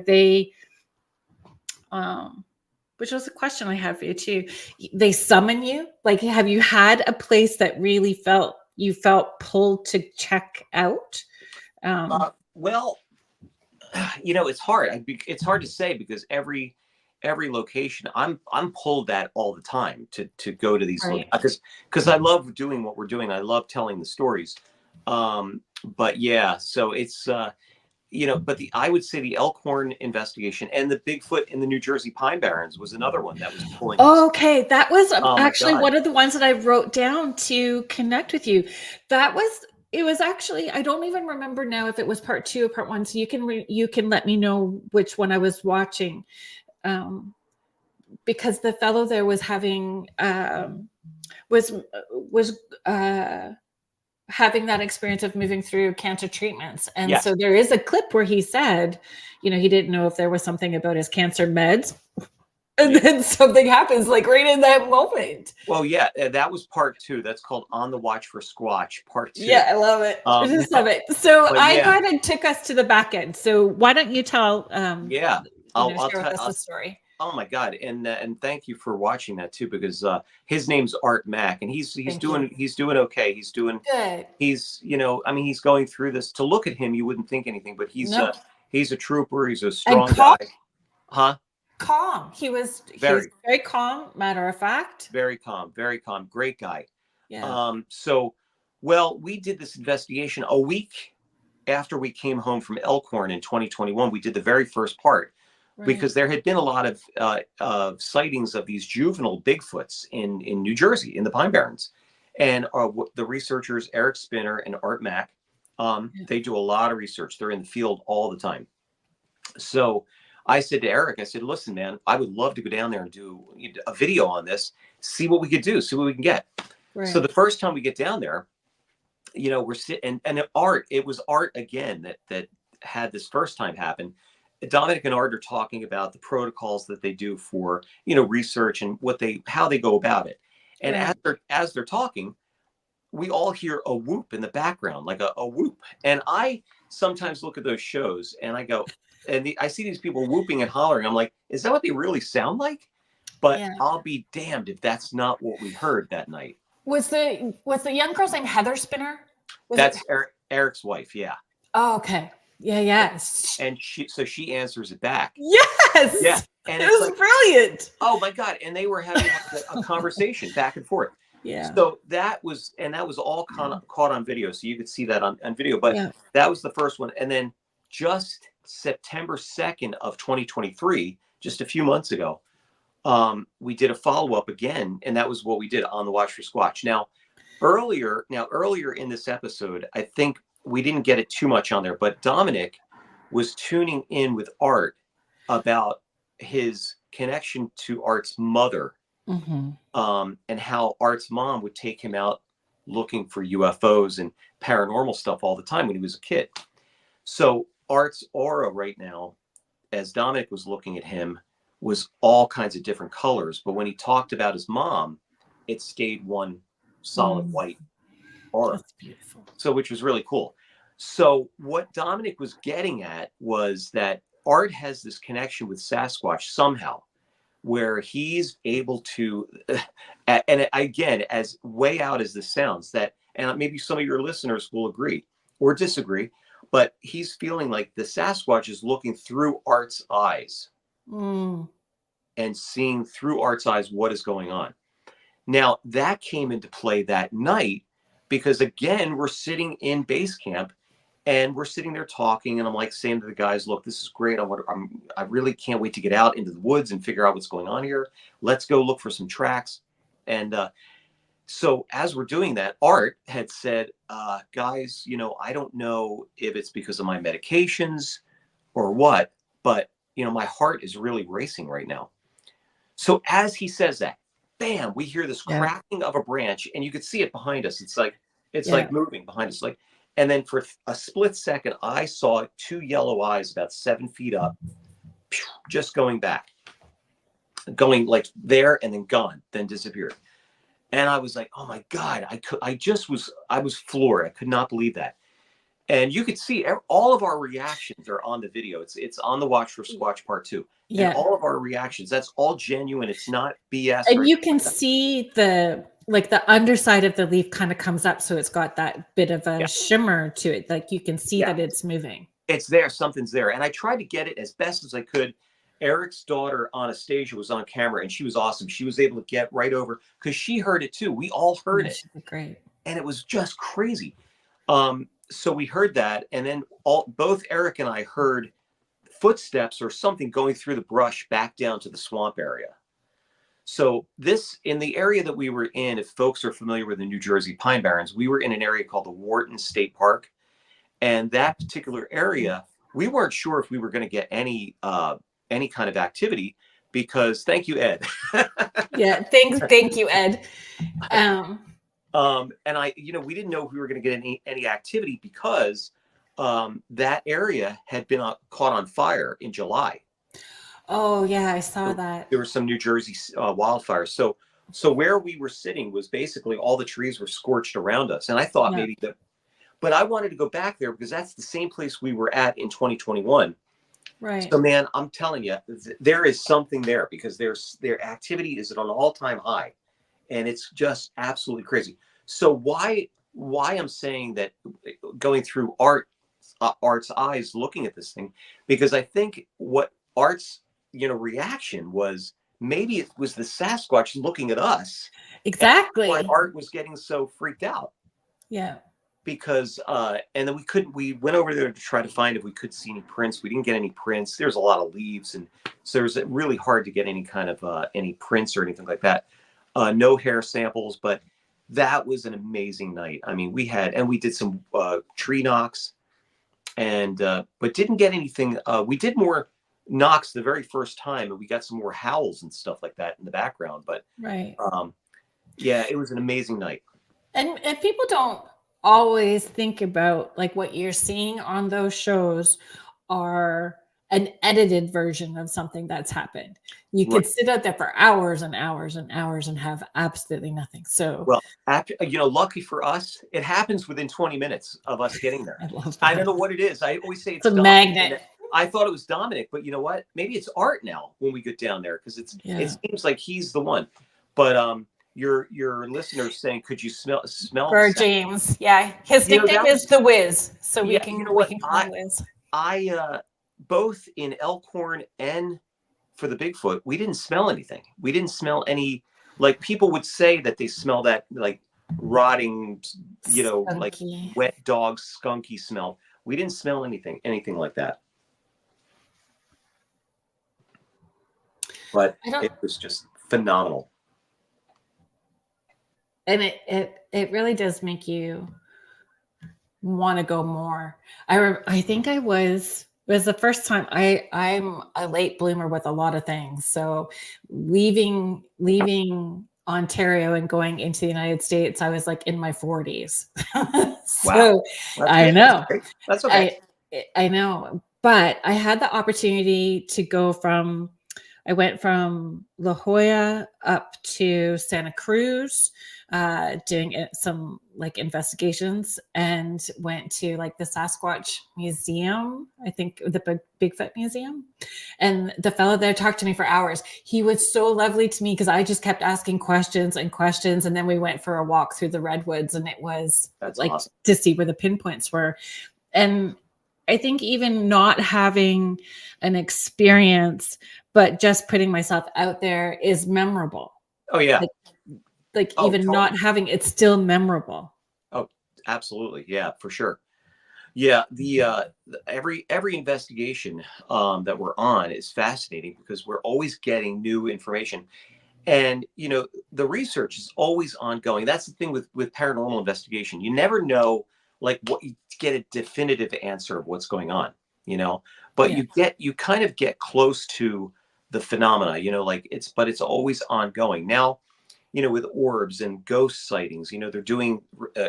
which was a question I had for you too, they summon you. Like, have you had a place that really felt pulled to check out? Well, it's hard. It's hard to say, because every location, I'm pulled at all the time to go to these, because I love doing what we're doing. I love telling the stories. But so it's but I would say the Elkhorn investigation and the Bigfoot in the New Jersey Pine Barrens was another one that was pulling. Oh, okay, that was actually one of the ones that I wrote down to connect with you. It was actually, I don't even remember now if it was part 2 or part 1. So you can let me know which one I was watching, because the fellow there was having having that experience of moving through cancer treatments. And so there is a clip where he said, he didn't know if there was something about his cancer meds And then something happens like right in that moment. Well, yeah, that was part 2. That's called On the Watch for Squatch, part 2. Yeah, I love it. I just love it. So but I yeah, kind of took us to the back end. So why don't you tell, yeah, I'll share with tell. us the story. Oh my God, and thank you for watching that too, because his name's Art Mack, and he's doing okay. He's doing Good. he's I mean he's going through this. To look at him, you wouldn't think anything, but he's No. He's a trooper. He's a And strong calm. guy, huh? Calm. He's Very calm, matter of fact. very calm, great guy. Yeah. So, well, we did this investigation a week after we came home from Elkhorn in 2021. We did the very first part. Right. Because there had been a lot of sightings of these juvenile Bigfoots in New Jersey, in the Pine Barrens. And the researchers, Eric Spinner and Art Mack, they do a lot of research. They're in the field all the time. So I said to Eric, I said, listen, man, I would love to go down there and do a video on this, see what we could do, see what we can get. Right. So the first time we get down there, we're sitting, and it was Art again that had this first time happen. Dominic and Art are talking about the protocols that they do for, research and how they go about it. And right. as they're talking, we all hear a whoop in the background, like a whoop. And I sometimes look at those shows and I go, I see these people whooping and hollering. I'm like, is that what they really sound like? But I'll be damned if that's not what we heard that night. Was the young girl's name Heather Spinner? That's Eric's wife. Yeah. Oh, okay. Yeah, yes. And she answers it back. Yes. Yeah. And it was brilliant. Oh my God. And they were having a conversation back and forth. Yeah. So that was all caught on video. So you could see that on video. But that was the first one. And then just September 2nd of 2023, just a few months ago, we did a follow-up again. And that was what we did on the Watch for Squatch. Now, earlier in this episode, I think we didn't get it too much on there, but Dominic was tuning in with Art about his connection to Art's mother, and how Art's mom would take him out looking for UFOs and paranormal stuff all the time when he was a kid. So Art's aura right now, as Dominic was looking at him, was all kinds of different colors. But when he talked about his mom, it stayed one solid white aura. That's beautiful. So, which was really cool. So what Dominic was getting at was that Art has this connection with Sasquatch somehow, where he's able to, and again, as way out as this sounds, that, and maybe some of your listeners will agree or disagree, but he's feeling like the Sasquatch is looking through Art's eyes and seeing through Art's eyes what is going on. Now, that came into play that night because, again, we're sitting in base camp and we're sitting there talking, and I'm like saying to the guys, look, this is great. I really can't wait to get out into the woods and figure out what's going on here. Let's go look for some tracks. And so as we're doing that, Art had said, guys, I don't know if it's because of my medications or what, but, my heart is really racing right now. So as he says that, bam, we hear this cracking of a branch, and you could see it behind us. It's like moving behind us, and then for a split second, I saw 2 yellow eyes about 7 feet up, just going back, going like there and then gone, then disappeared. And I was like, oh my God, I was floored. I could not believe that. And you could see all of our reactions are on the video. It's on the Watch for Squatch Part 2. Yeah. And all of our reactions, that's all genuine. It's not BS. And you can see the underside of the leaf kind of comes up. So it's got that bit of a shimmer to it. Like you can see that it's moving. It's there. Something's there. And I tried to get it as best as I could. Eric's daughter, Anastasia, was on camera, and she was awesome. She was able to get right over because she heard it too. We all heard it. Great. And it was just crazy. So we heard that, and then both Eric and I heard footsteps or something going through the brush back down to the swamp area. So in the area that we were in, if folks are familiar with the New Jersey Pine Barrens, we were in an area called the Wharton State Park. And that particular area, we weren't sure if we were going to get any kind of activity because, thank you, Ed. Yeah, thank you, Ed. And we didn't know if we were going to get any activity because that area had been caught on fire in July. Oh yeah, I saw that. There were some New Jersey wildfires. So where we were sitting was basically all the trees were scorched around us. And I thought Yeah. maybe but I wanted to go back there because that's the same place we were at in 2021. Right. So man, I'm telling you, there is something there because their activity is at an all-time high, and it's just absolutely crazy. So why I'm saying that, going through Art's eyes looking at this thing, because I think what Art's reaction was, maybe it was the Sasquatch looking at us. Exactly. Why Art was getting so freaked out. Yeah. Because and then we went over there to try to find if we could see any prints. We didn't get any prints. There's a lot of leaves, and so it was really hard to get any kind of any prints or anything like that. No hair samples, but that was an amazing night. I mean, we did some tree knocks, and but didn't get anything. We did more knocks the very first time, and we got some more howls and stuff like that in the background. But Right. Yeah, it was an amazing night. And people don't always think about, like, what you're seeing on those shows are an edited version of something that's happened. You could sit out there for hours and hours and hours and have absolutely nothing. So, well, after, lucky for us, it happens within 20 minutes of us getting there. I love that. I don't know what it is. I always say it's a Dominic. magnet. I thought it was Dominic, but you know what? Maybe it's Art now when we get down there, because it seems like he's the one. But your listeners saying, could you smell For James? Yeah, his nickname is the Wiz, so we can call him Wiz. I both in Elkhorn and for the Bigfoot, we didn't smell anything. We didn't smell any, like people would say that they smell that like rotting, Skunky. like wet dog skunky smell. We didn't smell anything like that. But it was just phenomenal. And it really does make you want to go more. I think it was the first time. I'm a late bloomer with a lot of things. So leaving Ontario and going into the United States, I was like in my 40s. So wow. I know. That's okay. I know. But I had the opportunity to go I went from La Jolla up to Santa Cruz, doing some like investigations, and went to like the Sasquatch Museum, I think the Bigfoot Museum. And the fellow there talked to me for hours. He was so lovely to me because I just kept asking questions. And then we went for a walk through the redwoods, and it was awesome to see where the pinpoints were. And I think even not having an experience, but just putting myself out there is memorable. Oh yeah. Like even totally. Not having it's still memorable. Oh, absolutely. Yeah, for sure. Yeah. Every investigation that we're on is fascinating because we're always getting new information. And, the research is always ongoing. That's the thing with paranormal investigation. You never know, like, what you get a definitive answer of what's going on, but you kind of get close to the phenomena, but it's always ongoing. Now, with orbs and ghost sightings, they're doing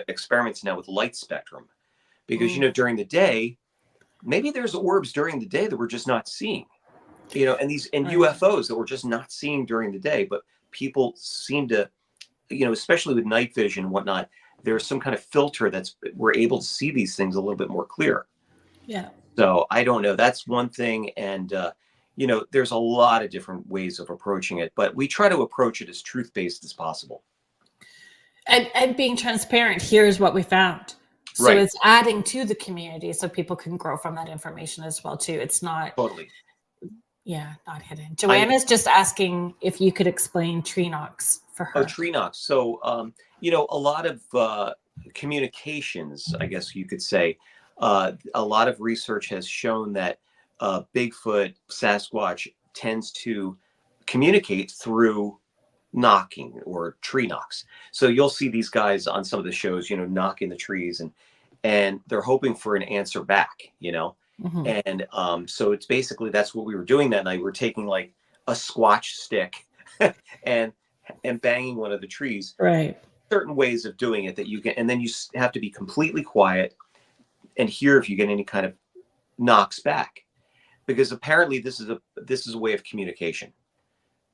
experiments now with light spectrum because, during the day, maybe there's orbs during the day that we're just not seeing, and UFOs that we're just not seeing during the day, but people seem to, especially with night vision and whatnot, there's some kind of filter we're able to see these things a little bit more clear. Yeah. So I don't know. That's one thing. And, there's a lot of different ways of approaching it, but we try to approach it as truth-based as possible. And being transparent, here's what we found. So right. It's adding to the community so people can grow from that information as well, too. It's not totally. Yeah, not hidden. Joanna's just asking if you could explain tree knocks for her. Oh, tree knocks. So, a lot of communications, I guess you could say, a lot of research has shown that Bigfoot, Sasquatch tends to communicate through knocking or tree knocks. So you'll see these guys on some of the shows, knocking the trees and they're hoping for an answer back, Mm-hmm. And so it's basically, that's what we were doing that night. We're taking like a squatch stick and banging one of the trees. Right. Certain ways of doing it that you can, and then you have to be completely quiet and hear if you get any kind of knocks back. because apparently this is a way of communication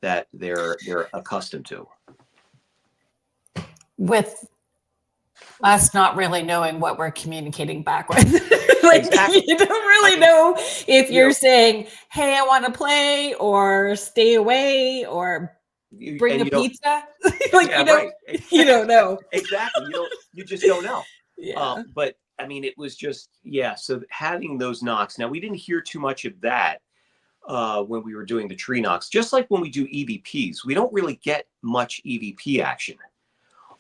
that they're accustomed to. With us not really knowing what we're communicating back with. Like, Exactly. you don't really know if you're saying, hey, I want to play, or stay away, or bring a pizza. Like, yeah, right. You don't know. Exactly. You just don't know. Yeah. But I mean, it was just, so having those knocks. Now, we didn't hear too much of that when we were doing the tree knocks. Just like when we do EVPs, we don't really get much EVP action.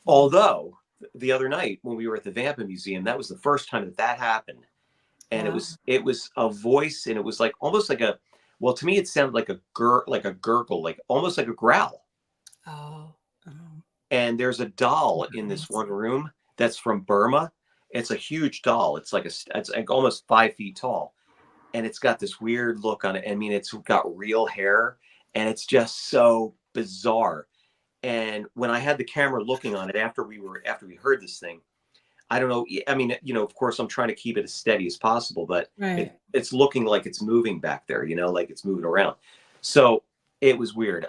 Although the other night when we were at the Vampa Museum, that was the first time that happened. And it was a voice, and it was like almost like to me it sounded like a gurgle, like almost like a growl. Oh. And there's a doll in this one room that's from Burma. It's a huge doll. It's like almost 5 feet tall, and it's got this weird look on it. I mean, it's got real hair, and it's just so bizarre. And when I had the camera looking on it after we heard this thing, I don't know. I mean, of course, I'm trying to keep it as steady as possible, but it's looking like it's moving back there, like it's moving around. So it was weird.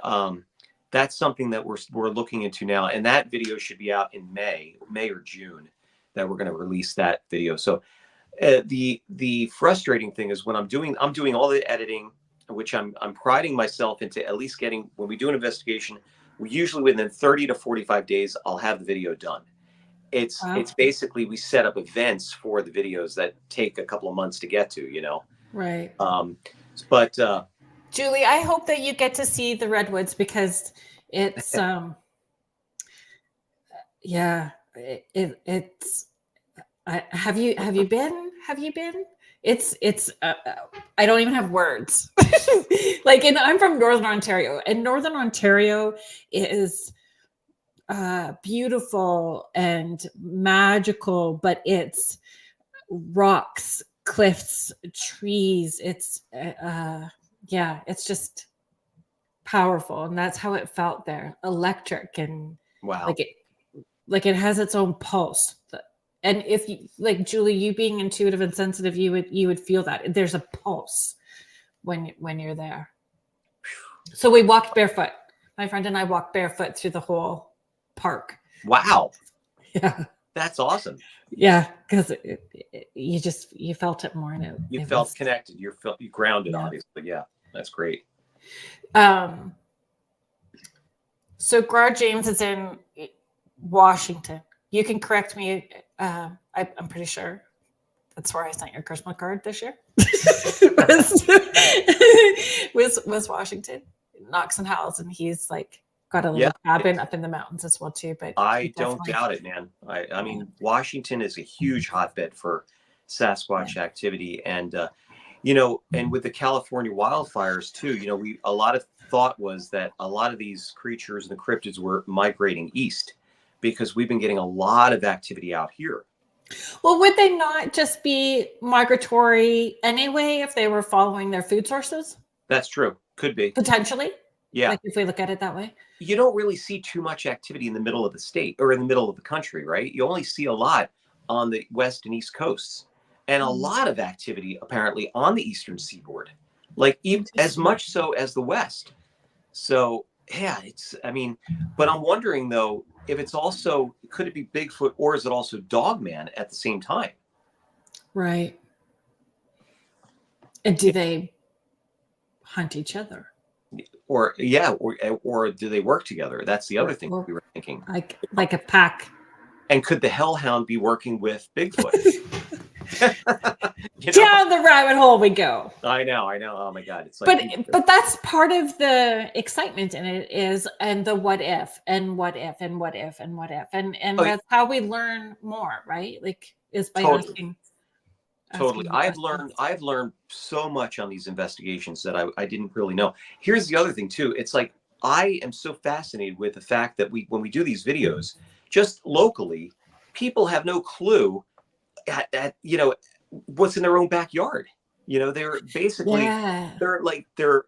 That's something that we're looking into now, and that video should be out in May or June. That we're going to release that video. So the frustrating thing is when I'm doing all the editing, which I'm priding myself into at least getting. When we do an investigation, we usually within 30 to 45 days, I'll have the video done. It's basically we set up events for the videos that take a couple of months to get to, Right. But Julie, I hope that you get to see the redwoods, because it's it's have you been? It's I don't even have words. Like, and I'm from Northern Ontario, and Northern Ontario is beautiful and magical, but it's rocks, cliffs, trees. It's it's just powerful, and that's how it felt there. Electric, and wow, like it has its own pulse. And if you, like Julie, you being intuitive and sensitive, you would feel that there's a pulse when you're there. So we walked barefoot. My friend and I walked barefoot through the whole park. Wow. Yeah. That's awesome. Yeah, because you felt it more, and you felt connected. You grounded, obviously. Yeah, that's great. So Gar James is in Washington. You can correct me. I'm pretty sure that's where I sent your Christmas card this year. was Washington, Knox and Howells, and he's like got a little cabin up in the mountains as well too. But I don't doubt it, man. I mean, Washington is a huge hotbed for Sasquatch activity, and and with the California wildfires too. A lot of thought was that a lot of these creatures and the cryptids were migrating east, because we've been getting a lot of activity out here. Well, would they not just be migratory anyway if they were following their food sources? That's true. Could be. Potentially. Yeah. Like if we look at it that way. You don't really see too much activity in the middle of the state or in the middle of the country, right? You only see a lot on the west and east coasts, and a lot of activity apparently on the eastern seaboard, like even as much so as the west. So yeah, but I'm wondering though, if it's also, could it be Bigfoot, or is it also Dogman at the same time? Right. And do they hunt each other? Or do they work together? That's the other thing we were thinking. Like a pack. And could the hellhound be working with Bigfoot? Down the rabbit hole we go. I know. Oh my God. It's like, but that's part of the excitement in it is, and the what if, and that's how we learn more, right? Like, is by asking. Totally. I've learned so much on these investigations that I didn't really know. Here's the other thing too. It's like, I am so fascinated with the fact that when we do these videos, just locally, people have no clue at what's in their own backyard. They're basically,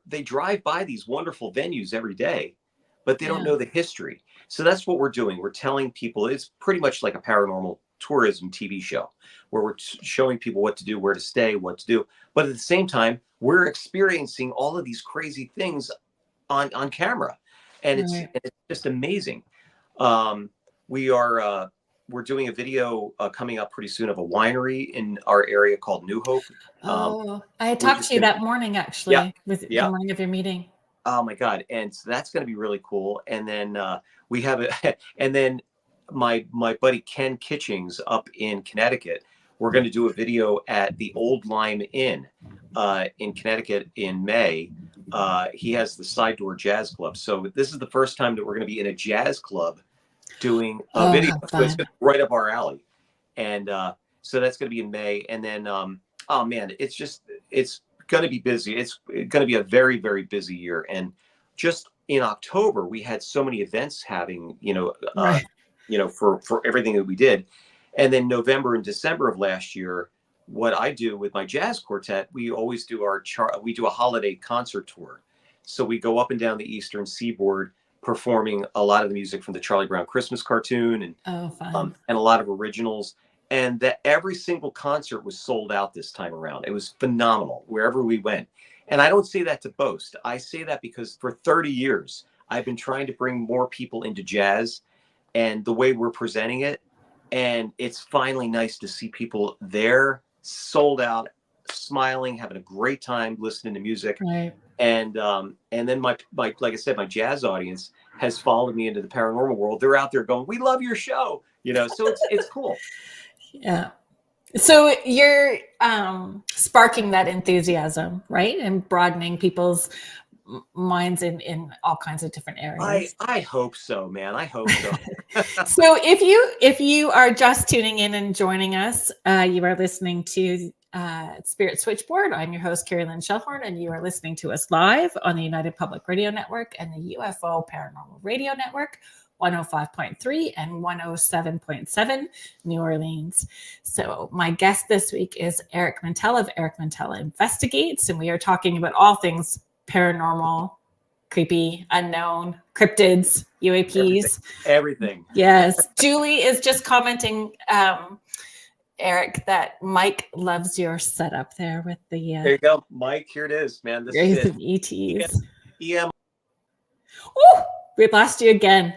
they drive by these wonderful venues every day, but they don't know the history. So that's what we're doing. We're telling people, it's pretty much like a paranormal tourism TV show where we're showing people what to do, where to stay, what to do. But at the same time, we're experiencing all of these crazy things on camera, and it's just amazing. We're doing a video coming up pretty soon of a winery in our area called New Hope. I talked to you that morning, actually, with the morning of your meeting. Oh my God. And so that's going to be really cool. And then we have and then my buddy Ken Kitchings up in Connecticut, we're going to do a video at the Old Lime Inn in Connecticut in May. He has the Side Door Jazz Club. So this is the first time that we're going to be in a jazz club doing a video. So it's right up our alley. And so that's going to be in May. And then, oh man, it's going to be busy. It's going to be a very, very busy year. And just in October, we had so many events having, for everything that we did. And then November and December of last year, what I do with my jazz quartet, we always do we do a holiday concert tour. So we go up and down the Eastern Seaboard, performing a lot of the music from the Charlie Brown Christmas cartoon and and a lot of originals. And that every single concert was sold out this time around. It was phenomenal wherever we went. And I don't say that to boast. I say that because for 30 years, I've been trying to bring more people into jazz and the way we're presenting it. And it's finally nice to see people there, sold out, smiling, having a great time listening to music. Right. And then my like I said, my jazz audience has followed me into the paranormal world. They're out there going, "We love your show," So it's cool. Yeah. So you're sparking that enthusiasm, right, and broadening people's minds in all kinds of different areas. I hope so, man. I hope so. So if you are just tuning in and joining us, you are listening to Spirit Switchboard. I'm your host, Kerrilynn Shellhorn, and you are listening to us live on the United Public Radio Network and the UFO Paranormal Radio Network, 105.3 and 107.7 New Orleans. So my guest this week is Eric Mintel of Eric Mintel Investigates, and we are talking about all things paranormal, creepy, unknown, cryptids, UAPs. Everything. Yes. Julie is just commenting, Eric, that Mike loves your setup there with the... there you go. Mike, here it is, man. This is it. ETs. EM. Oh, we lost you again.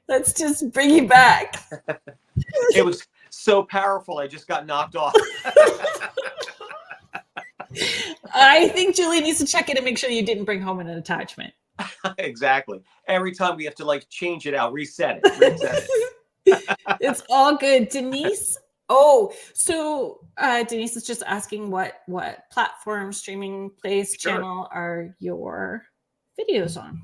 Let's just bring you back. It was so powerful. I just got knocked off. I think Julie needs to check it and make sure you didn't bring home an attachment. Exactly. Every time we have to change it out, reset it. It's all good. Denise. Oh, so Denise is just asking what platform, streaming place, channel are your videos on?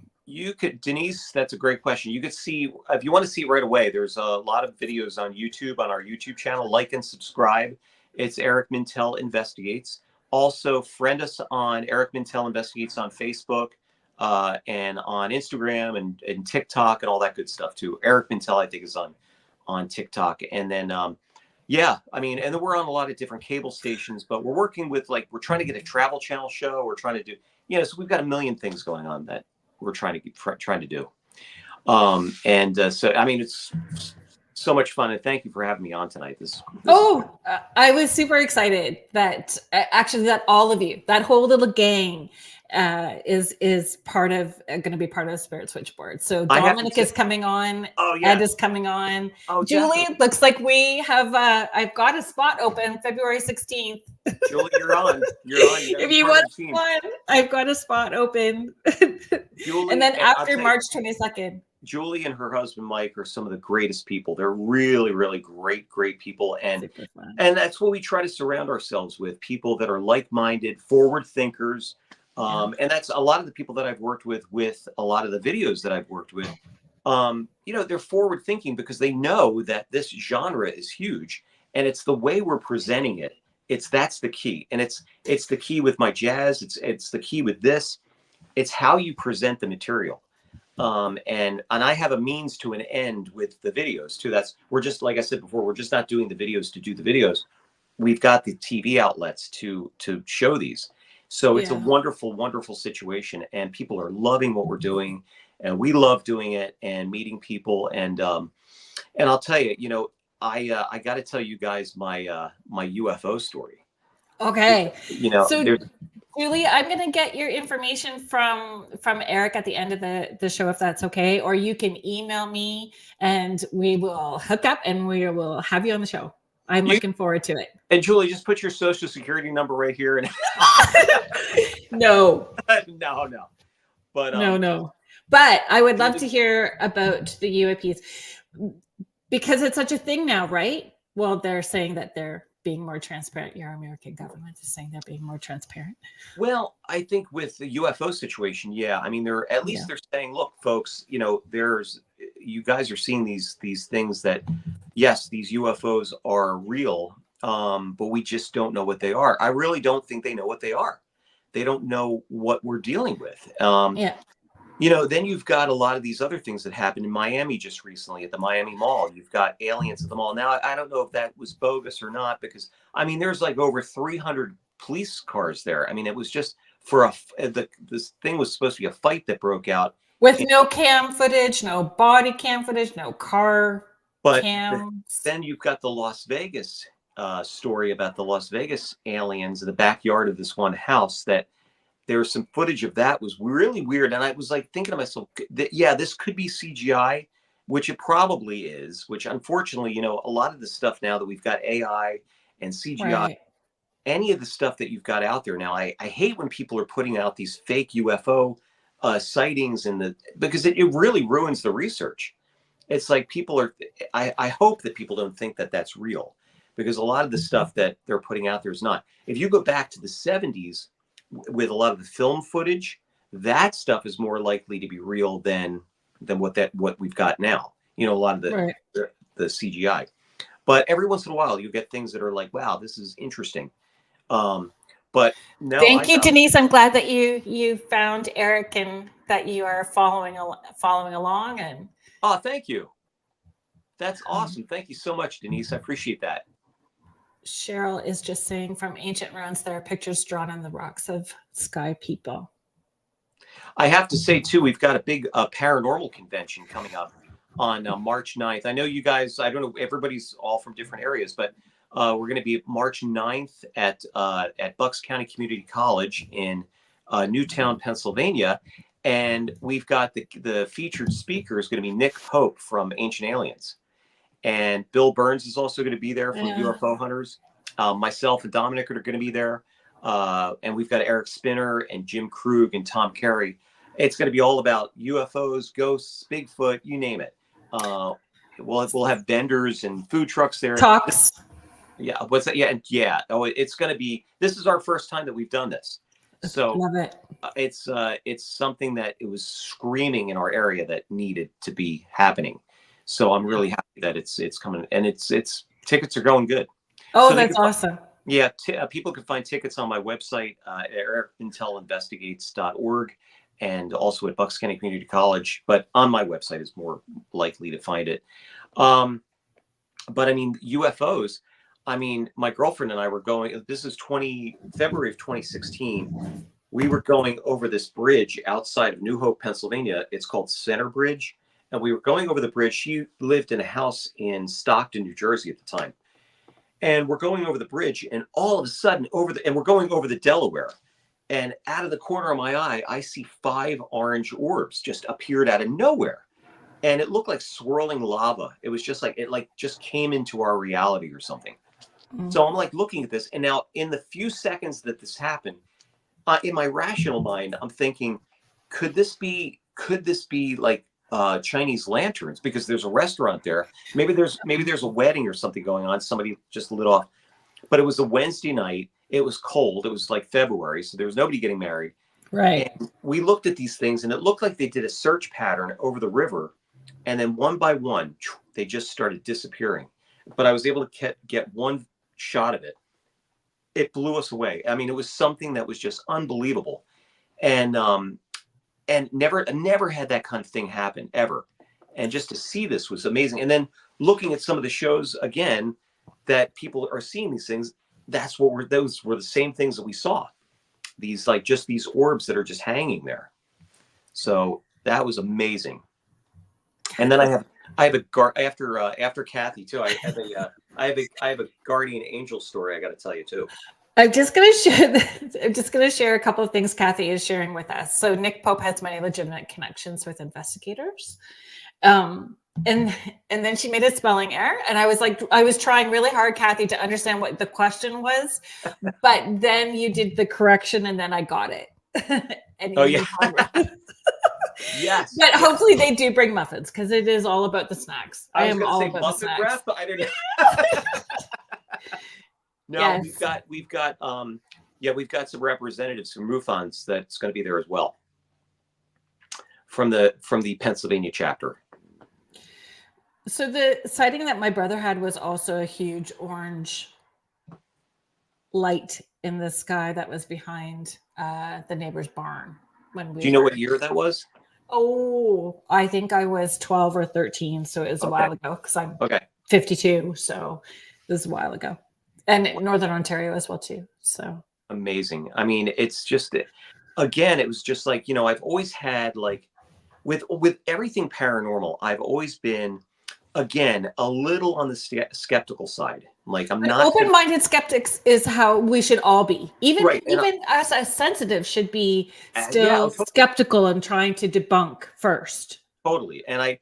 Denise, that's a great question. You could see, if you want to see it right away, there's a lot of videos on YouTube, on our YouTube channel. Like and subscribe. It's Eric Mintel Investigates. Also, friend us on Eric Mintel Investigates on Facebook and on Instagram and TikTok and all that good stuff too. Eric Mintel, I think, is on TikTok. And then, and then we're on a lot of different cable stations, but we're working with, we're trying to get a Travel Channel show. We're trying to do, so we've got a million things going on that we're trying to do. It's so much fun, and thank you for having me on tonight. I was super excited that all of you, that whole little gang, is part of going to be part of the Spirit Switchboard. So Dominic is coming on. Oh yeah, Ed is coming on. Oh, Julie, definitely. Looks like we have. I've got a spot open February 16th. Julie, you're on. If you want one, I've got a spot open. Julie, and then after March 22nd. Julie and her husband Mike are some of the greatest people. They're really, really great people, and that's what we try to surround ourselves with: people that are like-minded, forward thinkers. And that's a lot of the people that I've worked with a lot of the videos that I've worked with. They're forward thinking because they know that this genre is huge, and it's the way we're presenting it. That's the key, and it's the key with my jazz. It's the key with this. It's how you present the material. And I have a means to an end with the videos too. We're just, like I said before, we're just not doing the videos to do the videos. We've got the TV outlets to show these. So it's a wonderful, wonderful situation, and people are loving what we're doing, and we love doing it and meeting people. And And I'll tell you, I got to tell you guys my UFO story. Okay. So there's Julie, I'm going to get your information from Eric at the end of the show, if that's okay. Or you can email me and we will hook up and we will have you on the show. I'm looking forward to it. And Julie, just put your social security number right here. And No. No. But no. But I would love to hear about the UAPs because it's such a thing now, right? Well, they're saying that they're being more transparent. Your American government is saying they're being more transparent. Well, I think with the UFO situation, yeah. I mean, they're saying, look, folks, you guys are seeing these things that, yes, these UFOs are real, but we just don't know what they are. I really don't think they know what they are. They don't know what we're dealing with. Then you've got a lot of these other things that happened in Miami just recently at the Miami Mall. You've got aliens at the mall. Now, I don't know if that was bogus or not, because, I mean, there's like over 300 police cars there. I mean, it was just this thing was supposed to be a fight that broke out. With no cam footage, no body cam footage, no car cams. Then you've got the Las Vegas story about the Las Vegas aliens in the backyard of this one house that there was some footage of that was really weird. And I was like thinking to myself, this could be CGI, which it probably is, which unfortunately, a lot of the stuff now that we've got AI and CGI, any of the stuff that you've got out there now, I hate when people are putting out these fake UFO sightings because it really ruins the research. It's like I hope that people don't think that that's real, because a lot of the stuff that they're putting out there is not. If you go back to the 70s, with a lot of the film footage, that stuff is more likely to be real than what we've got now. A lot of the CGI. But every once in a while, you get things that are like, wow, this is interesting. But no. Thank you, Denise. I'm glad that you found Eric and that you are following along. And thank you. That's awesome. Thank you so much, Denise. I appreciate that. Cheryl is just saying, from ancient ruins, there are pictures drawn on the rocks of sky people. I have to say, too, we've got a big paranormal convention coming up on March 9th. I know you guys, I don't know, everybody's all from different areas, but we're going to be March 9th at Bucks County Community College in Newtown, Pennsylvania. And we've got the featured speaker is going to be Nick Pope from Ancient Aliens. And Bill Burns is also going to be there from UFO Hunters. Myself and Dominic are going to be there. And we've got Eric Spinner and Jim Krug and Tom Carey. It's going to be all about UFOs, ghosts, Bigfoot, you name it. We'll have vendors and food trucks there. Talks. Yeah. What's that? Yeah. Oh, it's going to be, this is our first time that we've done this. So love it. It's something that it was screaming in our area that needed to be happening. So I'm really happy that it's coming, and it's tickets are going good. Oh, so that's awesome. People can find tickets on my website, ericmintelinvestigates.org, and also at Bucks County Community College. But on my website is more likely to find it. But I mean, UFOs. I mean, my girlfriend and I were going. This is February of 2016. We were going over this bridge outside of New Hope, Pennsylvania. It's called Center Bridge. And we were going over the bridge. She lived in a house in Stockton, New Jersey at the time. And we're going over the bridge, and all of a sudden and we're going over the Delaware. And out of the corner of my eye, I see 5 orange orbs just appeared out of nowhere. And it looked like swirling lava. It was just like, it just came into our reality or something. Mm-hmm. So I'm like looking at this. And now in the few seconds that this happened, in my rational mind, I'm thinking, could this be like Chinese lanterns, because there's a restaurant there. Maybe there's a wedding or something going on. Somebody just lit off. But it was a Wednesday night. It was cold. It was like February, so there was nobody getting married. Right. And we looked at these things, and it looked like they did a search pattern over the river, and then one by one, they just started disappearing. But I was able to get one shot of it. It blew us away. I mean, it was something that was just unbelievable, and never had that kind of thing happen ever. And just to see this was amazing. And then looking at some of the shows again that people are seeing these things, those were the same things that we saw. These these orbs that are just hanging there. So that was amazing. And then I I have after Kathy too. I have a guardian angel story I got to tell you too. I'm just going to share a couple of things Kathy is sharing with us. So Nick Pope has many legitimate connections with investigators. And then she made a spelling error, and I was trying really hard, Kathy, to understand what the question was, but then you did the correction, and then I got it. And oh yeah. Yes. But hopefully they do bring muffins, because it is all about the snacks. I was going to say muffin breath, but I don't know. No, yes. we've got some representatives from MUFONs that's going to be there as well, from the Pennsylvania chapter. So the sighting that my brother had was also a huge orange light in the sky that was behind the neighbor's barn. Do you know what year that was? Oh, I think I was 12 or 13, so it was a while ago, because I'm 52, so it was a while ago. And Northern Ontario as well too. So amazing. I mean, it's just, again, it was just like, I've always had, like, with everything paranormal, I've always been, again, a little on the skeptical side. Like, I'm not open-minded skeptics is how we should all be. Even us as sensitive should be still skeptical and trying to debunk first. Totally. And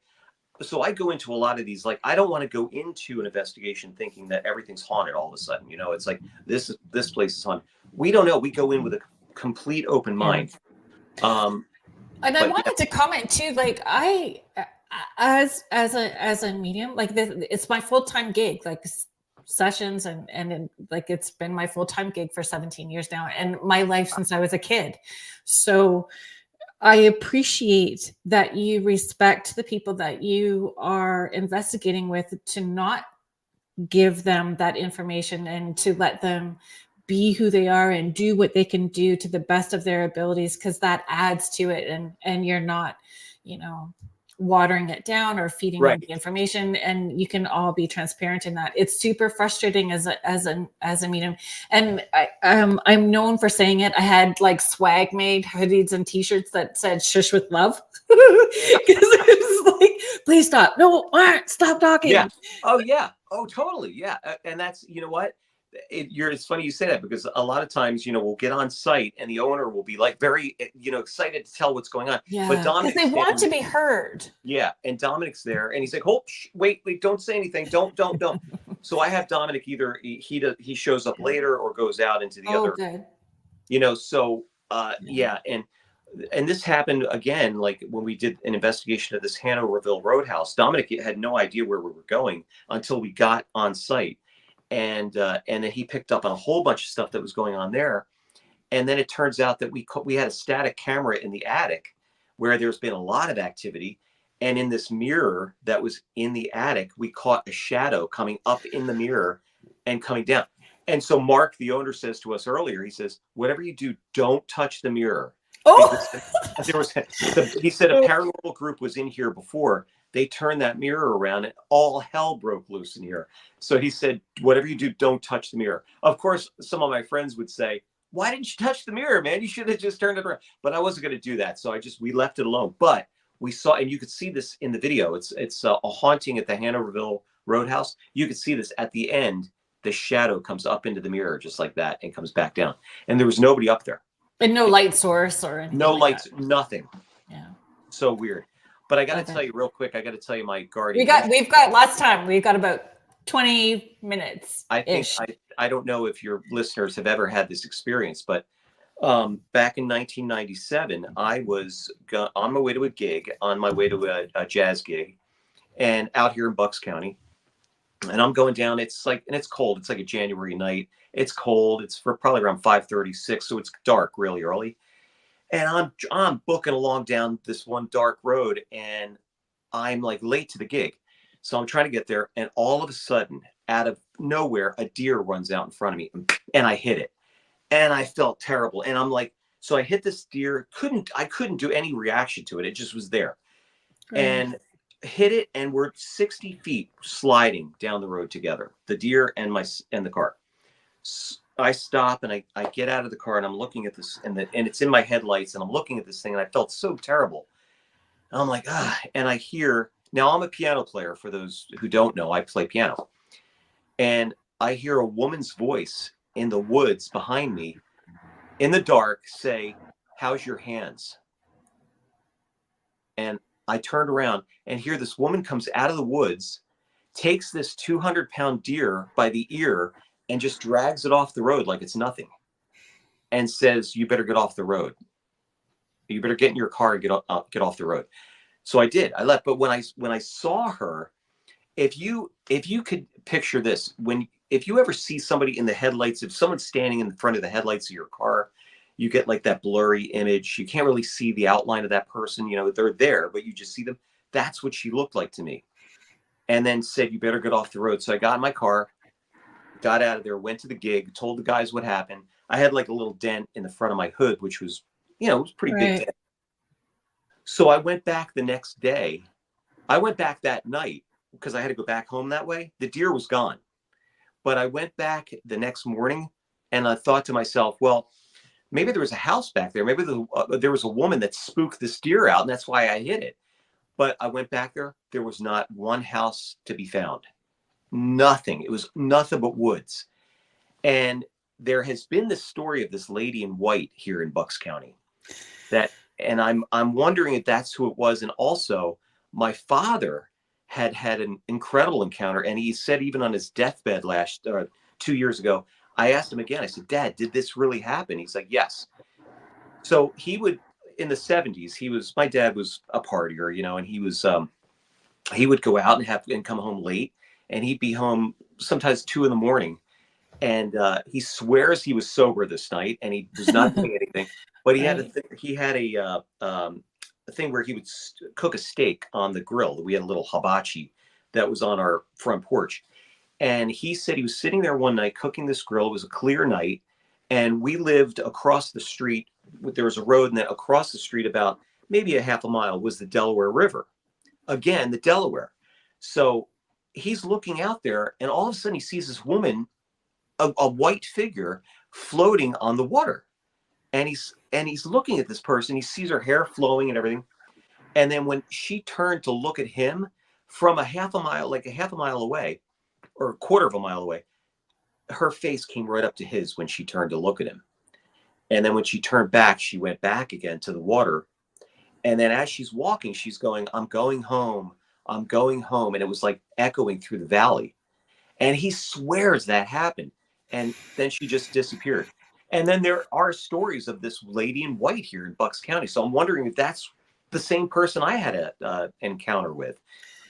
so I go into a lot of these, like, I don't want to go into an investigation thinking that everything's haunted all of a sudden. It's like this place is haunted. We don't know. We go in with a complete open mind. And I wanted to comment too, like, I as a medium, like, it's my full-time gig, like sessions and like, it's been my full-time gig for 17 years now, and my life since I was a kid. So I appreciate that you respect the people that you are investigating with, to not give them that information and to let them be who they are and do what they can do to the best of their abilities, because that adds to it, and you're not, watering it down or feeding them the information, and you can all be transparent in that. It's super frustrating as a medium, and I'm known for saying it. I had, like, swag made hoodies and t-shirts that said "Shush with love," because it was like, please stop, no, stop talking. Oh totally, yeah. And that's, what, it's funny you say that, because a lot of times, we'll get on site and the owner will be, like, very, excited to tell what's going on. Yeah, but Dominic, because they want to be heard. Yeah, and Dominic's there, and he's like, "Oh, wait, don't say anything, don't." So I have Dominic, either he shows up later or goes out into the other. Good. So and this happened again, like when we did an investigation of this Hanoverville Roadhouse. Dominic had no idea where we were going until we got on site. And then he picked up on a whole bunch of stuff that was going on there. And then it turns out that we had a static camera in the attic where there's been a lot of activity. And in this mirror that was in the attic, we caught a shadow coming up in the mirror and coming down. And so Mark, the owner, says to us earlier, he says, "Whatever you do, don't touch the mirror." Oh, he said a paranormal group was in here before. They turned that mirror around and all hell broke loose in here. So he said, "Whatever you do, don't touch the mirror." Of course, some of my friends would say, "Why didn't you touch the mirror, man? You should have just turned it around." But I wasn't going to do that. So we left it alone. But we saw, and you could see this in the video. It's a haunting at the Hanoverville Roadhouse. You could see this at the end. The shadow comes up into the mirror just like that and comes back down. And there was nobody up there. And no light source or anything. No lights, nothing. Yeah. So weird. But I got to tell you real quick, I got to tell you my guardian. We've got lots of time. We've got about 20 minutes. I think I don't know if your listeners have ever had this experience, but back in 1997, I was on my way to a gig, on my way to a jazz gig, and out here in Bucks County. And I'm going down. It's cold. It's like a January night. It's cold. It's for probably around 5:36, so it's dark really early. And I'm booking along down this one dark road, and I'm, like, late to the gig. So I'm trying to get there, and all of a sudden, out of nowhere, a deer runs out in front of me, and I hit it. And I felt terrible. And I'm like, so I hit this deer, I couldn't do any reaction to it. It just was there. And hit it, and we're 60 feet sliding down the road together, the deer and the car. I stop and I get out of the car, and I'm looking at this, and it's in my headlights, and I'm looking at this thing, and I felt so terrible. And I'm like, and I hear Now, I'm a piano player. For those who don't know, I play piano. And I hear a woman's voice in the woods behind me in the dark say, "How's your hands?" And I turned around and hear this woman comes out of the woods, takes this 200-pound deer by the ear and just drags it off the road like it's nothing, and says, "You better get off the road. You better get in your car and get off the road." So I did. I left. But when I saw her, if you could picture this, if you ever see somebody in the headlights, if someone's standing in front of the headlights of your car, you get like that blurry image. You can't really see the outline of that person. You know, they're there, but you just see them. That's what she looked like to me. And then said, "You better get off the road." So I got in my car, got out of there, went to the gig, told the guys what happened. I had like a little dent in the front of my hood, which was, it was pretty big dent. So I went back the next day. I went back that night because I had to go back home that way. The deer was gone. But I went back the next morning and I thought to myself, well, maybe there was a house back there. Maybe there was a woman that spooked this deer out, and that's why I hit it. But I went back there. There was not one house to be found. Nothing. It was nothing but woods. And there has been this story of this lady in white here in Bucks County. And I'm wondering if that's who it was. And also, my father had an incredible encounter, and he said even on his deathbed 2 years ago, I asked him again. I said, "Dad, did this really happen?" He's like, "Yes." So he would, in the 70s, my dad was a partier, and he would go out and come home late, and he'd be home sometimes 2 a.m. And he swears he was sober this night, and he was not doing anything. But he had a thing where he would cook a steak on the grill. We had a little hibachi that was on our front porch. And he said he was sitting there one night cooking this grill. It was a clear night. And we lived across the street. There was a road, and then across the street about maybe a half a mile was the Delaware River. Again, the Delaware. So he's looking out there, and all of a sudden he sees this woman, a white figure, floating on the water. And he's looking at this person. He sees her hair flowing and everything. And then when she turned to look at him from a half a mile away, or a quarter of a mile away, her face came right up to his when she turned to look at him. And then when she turned back, she went back again to the water. And then as she's walking, she's going, "I'm going home. I'm going home." And it was like echoing through the valley. And he swears that happened. And then she just disappeared. And then there are stories of this lady in white here in Bucks County. So I'm wondering if that's the same person I had an encounter with.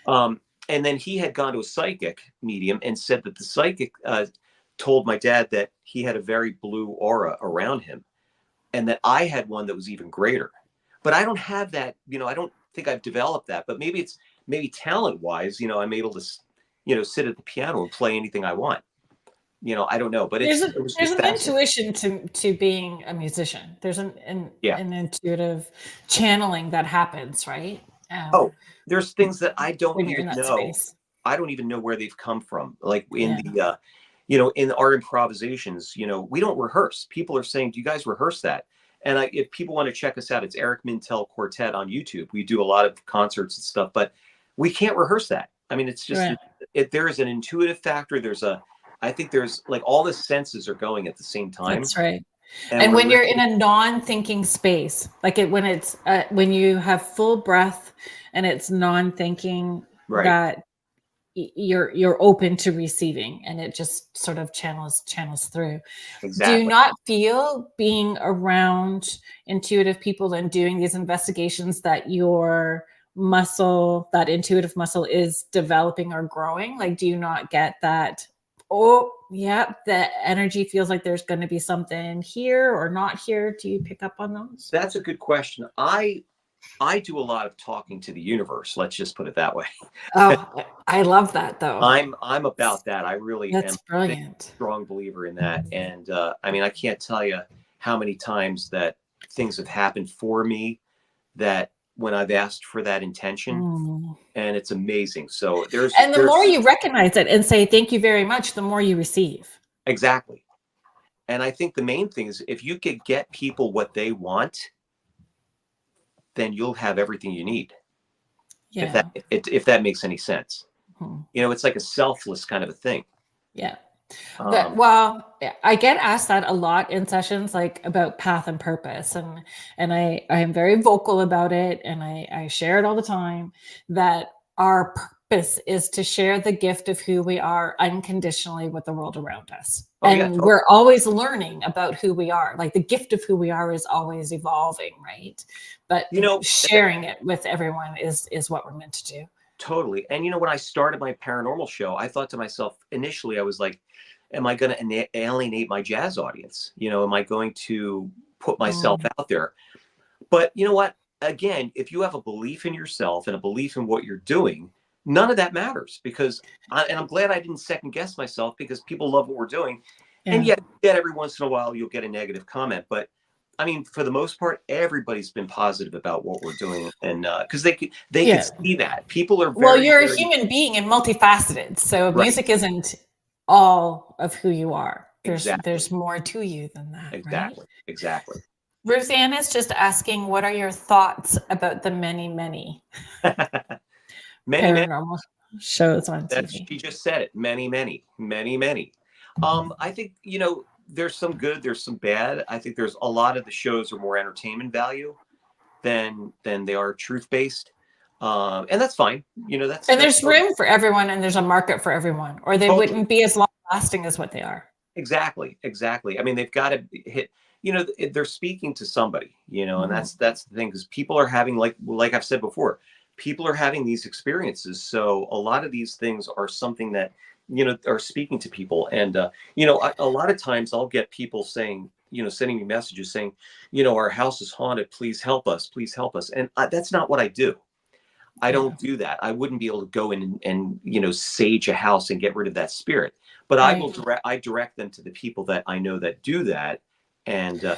And then he had gone to a psychic medium and said that the psychic told my dad that he had a very blue aura around him, and that I had one that was even greater. But I don't have that. I don't think I've developed that. But maybe talent-wise, I'm able to, sit at the piano and play anything I want. I don't know, but there's an intuition to being a musician. There's an intuitive channeling that happens, right? There's things that I don't even know. Space. I don't even know where they've come from. Like in the, in our improvisations, we don't rehearse. People are saying, "Do you guys rehearse that?" And if people want to check us out, it's Eric Mintel Quartet on YouTube. We do a lot of concerts and stuff, but we can't rehearse that. I mean, it's just, there is an intuitive factor. I think there's like all the senses are going at the same time. That's right. And when you're in a non-thinking space, like when you have full breath and it's non-thinking, that you're open to receiving, and it just sort of channels through. Exactly. Do you not feel, being around intuitive people and doing these investigations, that that intuitive muscle is developing or growing? Like, do you not get that? Oh, yeah, the energy feels like there's going to be something here or not here. Do you pick up on those? That's a good question. I do a lot of talking to the universe. Let's just put it that way. Oh, I love that, though. I'm about that. I really am brilliant. A strong believer in that. And I mean, I can't tell you how many times that things have happened for me that when I've asked for that intention, and it's amazing. So the more you recognize it and say, "Thank you very much," the more you receive. Exactly. And I think the main thing is, if you could get people what they want, then you'll have everything you need. Yeah. If that makes any sense. Hmm. You know, it's like a selfless kind of a thing. Yeah. Well, I get asked that a lot in sessions, like about path and purpose, and I am very vocal about it, and I share it all the time, that our purpose is to share the gift of who we are unconditionally with the world around us. Oh, yeah, And totally. we're always learning about who we are. Like the gift of who we are is always evolving, right? But You know, sharing it with everyone is what we're meant to do. totally. And you know, when I started my paranormal show, I thought to myself initially, I was like, am I going to alienate my jazz audience? You know, am I going to put myself out there? But you know what? Again, if you have a belief in yourself and a belief in what you're doing, none of that matters, because and I'm glad I didn't second guess myself, because people love what we're doing. And Yeah. yet every once in a while you'll get a negative comment, but I mean, for the most part, everybody's been positive about what we're doing, and because they could see that people are Well, very, you're a very human being and multifaceted. So right. music isn't all of who you are. Exactly. There's more to you than that, Exactly. right? Exactly. Roseanne is just asking, what are your thoughts about the many many. paranormal shows on TV? She just said it. Many. I think, you know, there's some good, there's some bad. I think there's a lot of the shows are more entertainment value than they are truth based, and that's fine. You know, And there's room for everyone, and there's a market for everyone, or they wouldn't be as long lasting as what they are. Exactly. I mean, they've got to hit. You know, they're speaking to somebody. You know, and that's the thing, because people are having, like I've said before, people are having these experiences. So a lot of these things are something that, you know, are speaking to people. And you know, a lot of times I'll get people saying, you know, sending me messages saying, you know, our house is haunted, please help us, and that's not what I do. I don't do that. I wouldn't be able to go in and you know, sage a house and get rid of that spirit. But I will direct them to the people that I know that do that. And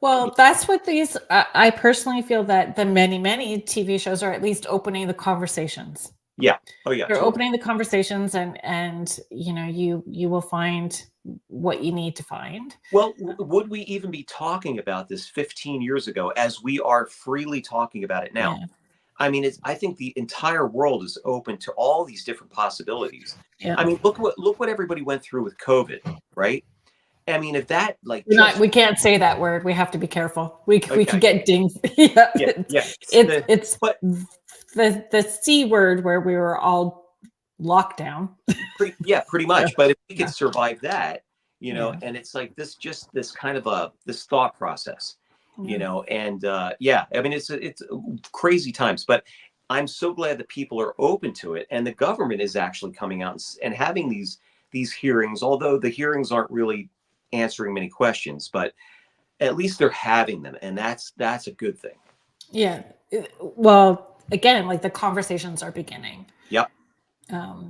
well, that's what these. I personally feel that the many TV shows are at least opening the conversations. Yeah. Oh yeah. They're Totally. opening the conversations, and you know, you will find what you need to find. Well, would we even be talking about this 15 years ago as we are freely talking about it now? Yeah. I mean, I think the entire world is open to all these different possibilities. Yeah. I mean, look what everybody went through with COVID, right? I mean, if that like we can't say that word. We have to be careful. We could get dinged. Yeah. It's but the C word where we were all locked down. Pretty much. But if we could survive that, you know, and it's like this kind of this thought process, you know, and I mean, it's crazy times, but I'm so glad that people are open to it, and the government is actually coming out and having these hearings, although the hearings aren't really answering many questions, but at least they're having them, and that's a good thing. Yeah. Well, again, like the conversations are beginning. Yep.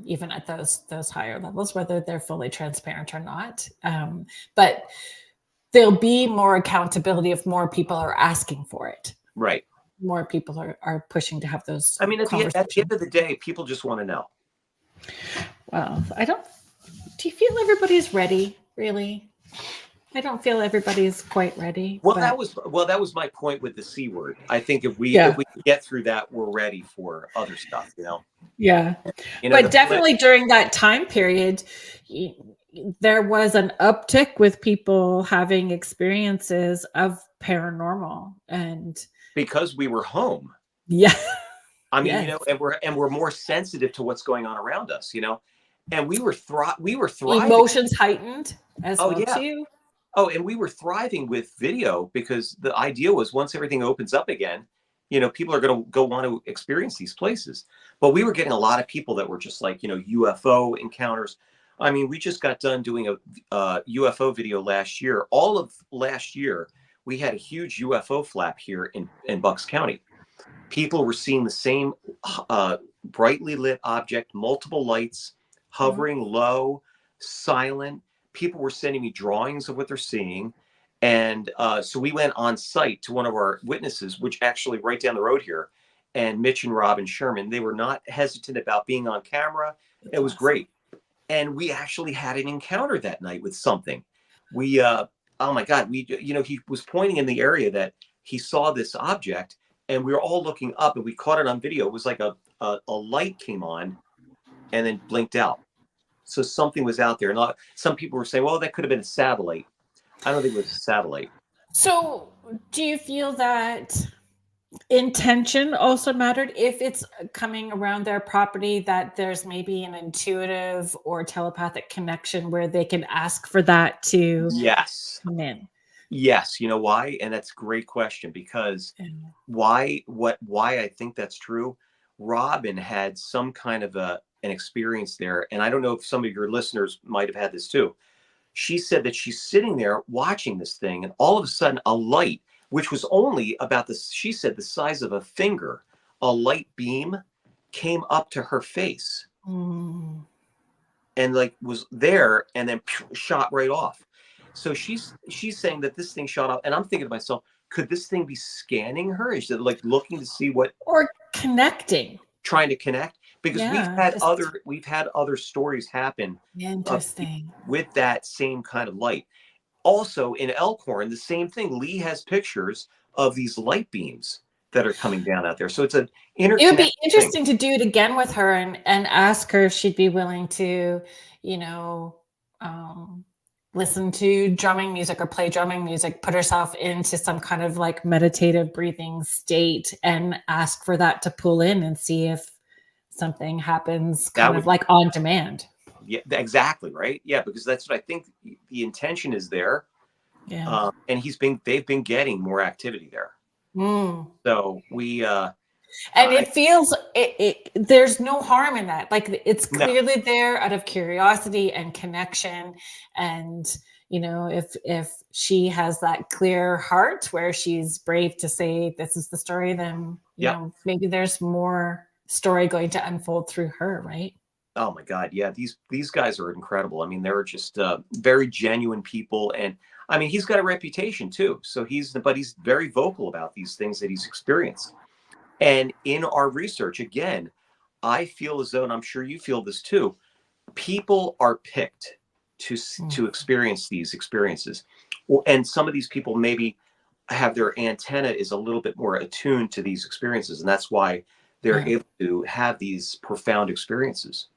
Even at those higher levels, whether they're fully transparent or not. But there'll be more accountability if more people are asking for it. Right. More people are pushing to have those. I mean, at the end of the day, people just want to know. Well, do you feel everybody's ready, really? I don't feel everybody's quite ready. Well, that was my point with the C word. I think if we get through that, we're ready for other stuff, you know? Yeah. You know, but definitely during that time period, there was an uptick with people having experiences of paranormal, and because we were home. Yeah. I mean, you know, and we're more sensitive to what's going on around us, you know? And we were thriving. Emotions heightened as well too. Oh, and we were thriving with video, because the idea was once everything opens up again, you know, people are going to go want to experience these places. But we were getting a lot of people that were just like, you know, UFO encounters. I mean, we just got done doing a UFO video last year. All of last year, we had a huge UFO flap here in Bucks County. People were seeing the same brightly lit object, multiple lights, hovering low, silent. People were sending me drawings of what they're seeing. And so we went on site to one of our witnesses, which actually right down the road here, and Mitch and Robin Sherman, they were not hesitant about being on camera. It was great. And we actually had an encounter that night with something. We, oh my God, you know, he was pointing in the area that he saw this object, and we were all looking up, and we caught it on video. It was like a a light came on and then blinked out. So something was out there. And some people were saying, well, that could have been a satellite. I don't think it was a satellite. So do you feel that intention also mattered? If it's coming around their property, that there's maybe an intuitive or telepathic connection where they can ask for that to come in? Yes. You know why? And that's a great question, because why I think that's true. Robin had some kind of an experience there. And I don't know if some of your listeners might have had this too. She said that she's sitting there watching this thing, and all of a sudden a light, which was only about she said the size of a finger, a light beam came up to her face and like was there and then shot right off. So she's saying that this thing shot off, and I'm thinking to myself, could this thing be scanning her? Is it like looking to see what, or connecting, trying to connect? Because we've had other stories happen. Interesting. With that same kind of light. Also in Elkhorn, the same thing. Lee has pictures of these light beams that are coming down out there. So it's an interconnected. It would be interesting to do it again with her and ask her if she'd be willing to, listen to drumming music or play drumming music, put herself into some kind of like meditative breathing state and ask for that to pull in and see if something happens kind of like on demand. Yeah, exactly. Right. Yeah. Because that's what I think the intention is there. Yeah. And they've been getting more activity there. So and it feels there's no harm in that. Like it's clearly there out of curiosity and connection. And, if she has that clear heart where she's brave to say, this is the story, then, maybe there's more story going to unfold through her. Right. Oh my God. Yeah. These guys are incredible. I mean, they're just very genuine people. And I mean, he's got a reputation too. So he's very vocal about these things that he's experienced. And in our research, again, I feel as though, and I'm sure you feel this too, people are picked to experience these experiences. And some of these people maybe have their antenna is a little bit more attuned to these experiences. And that's why they're able to have these profound experiences.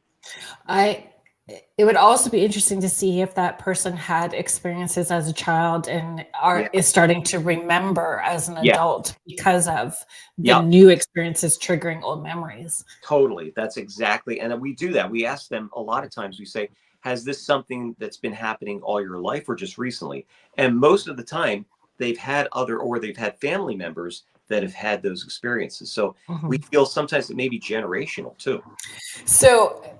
It would also be interesting to see if that person had experiences as a child and is starting to remember as an adult because of the new experiences triggering old memories. Totally. That's exactly. And we do that. We ask them a lot of times, we say, has this something that's been happening all your life or just recently? And most of the time they've had family members that have had those experiences. So we feel sometimes it may be generational too. So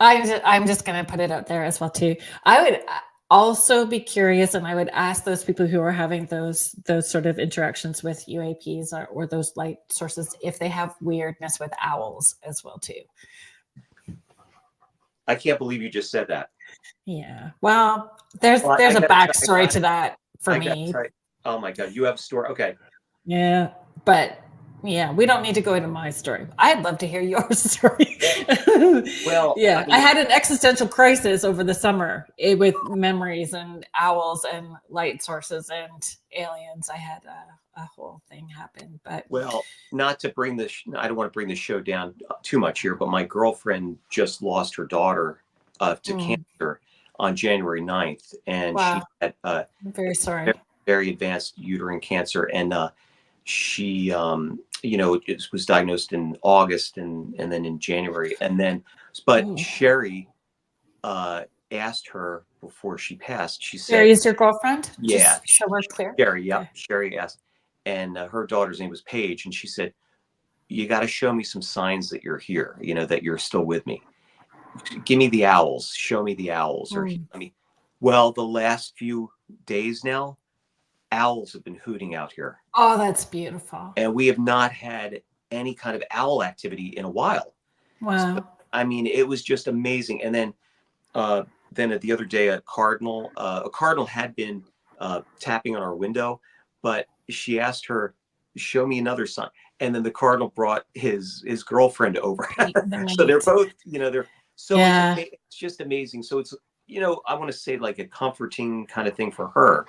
I'm just going to put it out there as well too. I would also be curious, and I would ask those people who are having those sort of interactions with UAPs or those light sources if they have weirdness with owls as well too. I can't believe you just said that. Yeah. Well, there's a backstory to that for me. Oh my God, you have a story. Okay. Yeah, but. Yeah, we don't need to go into my story. I'd love to hear your story. Well, yeah, I had an existential crisis over the summer with memories and owls and light sources and aliens. I had a whole thing happen. But not to bring this, I don't want to bring the show down too much here, but my girlfriend just lost her daughter to cancer on January 9th, and she had I'm very sorry. Very, very advanced uterine cancer, and she was diagnosed in August and then in January. And then, but Sherry asked her before she passed, she said, Sherry is your girlfriend? Yeah. Just so we're clear. Sherry, yeah. Okay. Sherry asked, and her daughter's name was Paige. And she said, you got to show me some signs that you're here, that you're still with me. Give me the owls, show me the owls. Or the last few days now, owls have been hooting out here. Oh, that's beautiful. And we have not had any kind of owl activity in a while. Wow. So, it was just amazing. And then the other day, a cardinal had been tapping on our window, but she asked her, show me another sign. And then the cardinal brought his girlfriend over. So they're both, it's just amazing. So it's, I want to say like a comforting kind of thing for her.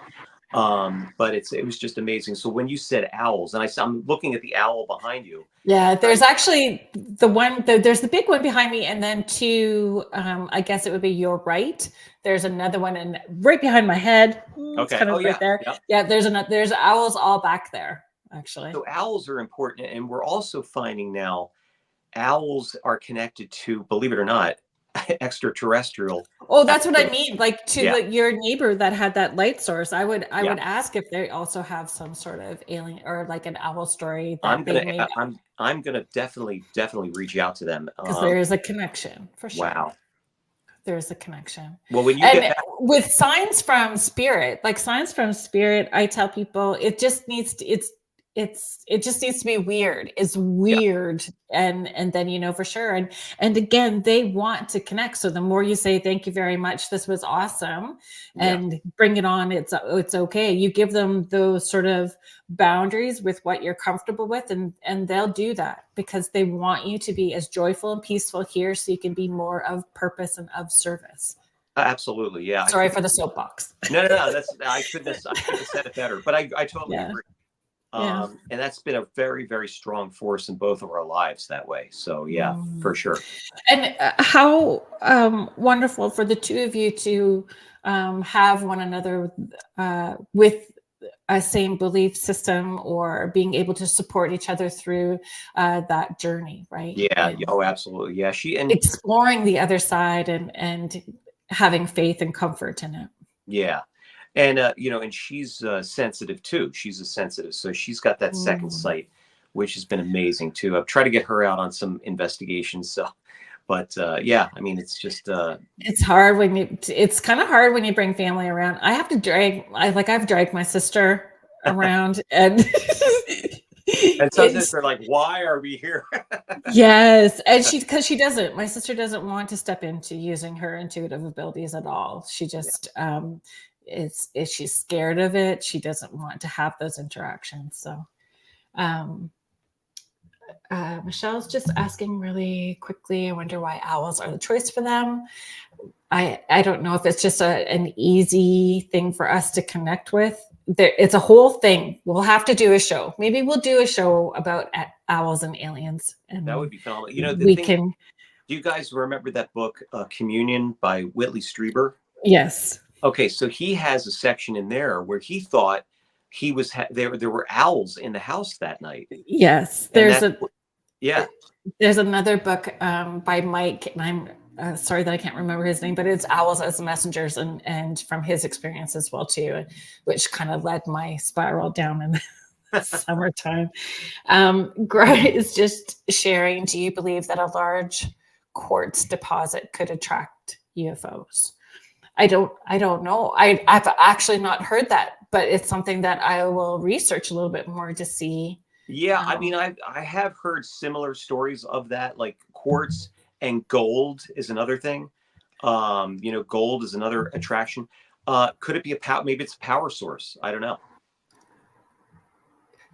But it was just amazing. So when you said owls, and I'm looking at the owl behind you. Yeah, there's actually there's the big one behind me, and then to I guess it would be your right. There's another one and right behind my head. It's kind of right there. Yep. Yeah, there's owls all back there, actually. So owls are important, and we're also finding now owls are connected to, believe it or not, extraterrestrial. Oh, that's what I mean. Like your neighbor that had that light source, I would ask if they also have some sort of alien or like an owl story. I'm gonna definitely reach out to them because there is a connection for sure. Wow, there's a connection. Well, when you with signs from spirit, I tell people it just needs to be weird. It's weird. And then, for sure. And again, they want to connect. So the more you say, thank you very much, this was awesome, and bring it on. It's okay. You give them those sort of boundaries with what you're comfortable with, and they'll do that because they want you to be as joyful and peaceful here so you can be more of purpose and of service. Absolutely. Yeah. Sorry for the soapbox. No. I couldn't have said it better, but I totally agree. And that's been a very, very strong force in both of our lives that way. So for sure. And how wonderful for the two of you to have one another with a same belief system, or being able to support each other through that journey, right? Yeah. Oh, absolutely. Yeah. Exploring the other side and having faith and comfort in it. Yeah. And, and she's sensitive too. She's a sensitive. So she's got that second sight, which has been amazing too. I've tried to get her out on some investigations. So, but it's just, it's hard it's kind of hard when you bring family around. I have to I've dragged my sister around and sometimes they're like, why are we here? Yes. And my sister doesn't want to step into using her intuitive abilities at all. She just, she's scared of it. She doesn't want to have those interactions. So Michelle's just asking really quickly, I wonder why owls are the choice for them. I don't know if it's just an easy thing for us to connect with. It's a whole thing. We'll have to do a show. Maybe we'll do a show about owls and aliens. And that would be phenomenal. Do you guys remember that book, Communion by Whitley Strieber? Yes. Okay, so he has a section in there where he thought he was there were owls in the house that night. Yes, there's another book by Mike, and I'm sorry that I can't remember his name, but it's Owls as Messengers, and from his experience as well too, which kind of led my spiral down in the summertime. Greg is just sharing, do you believe that a large quartz deposit could attract UFOs? I don't know. I've actually not heard that, but it's something that I will research a little bit more to see. Yeah, I have heard similar stories of that, like quartz and gold is another thing. Gold is another attraction. Could it be maybe it's a power source? I don't know.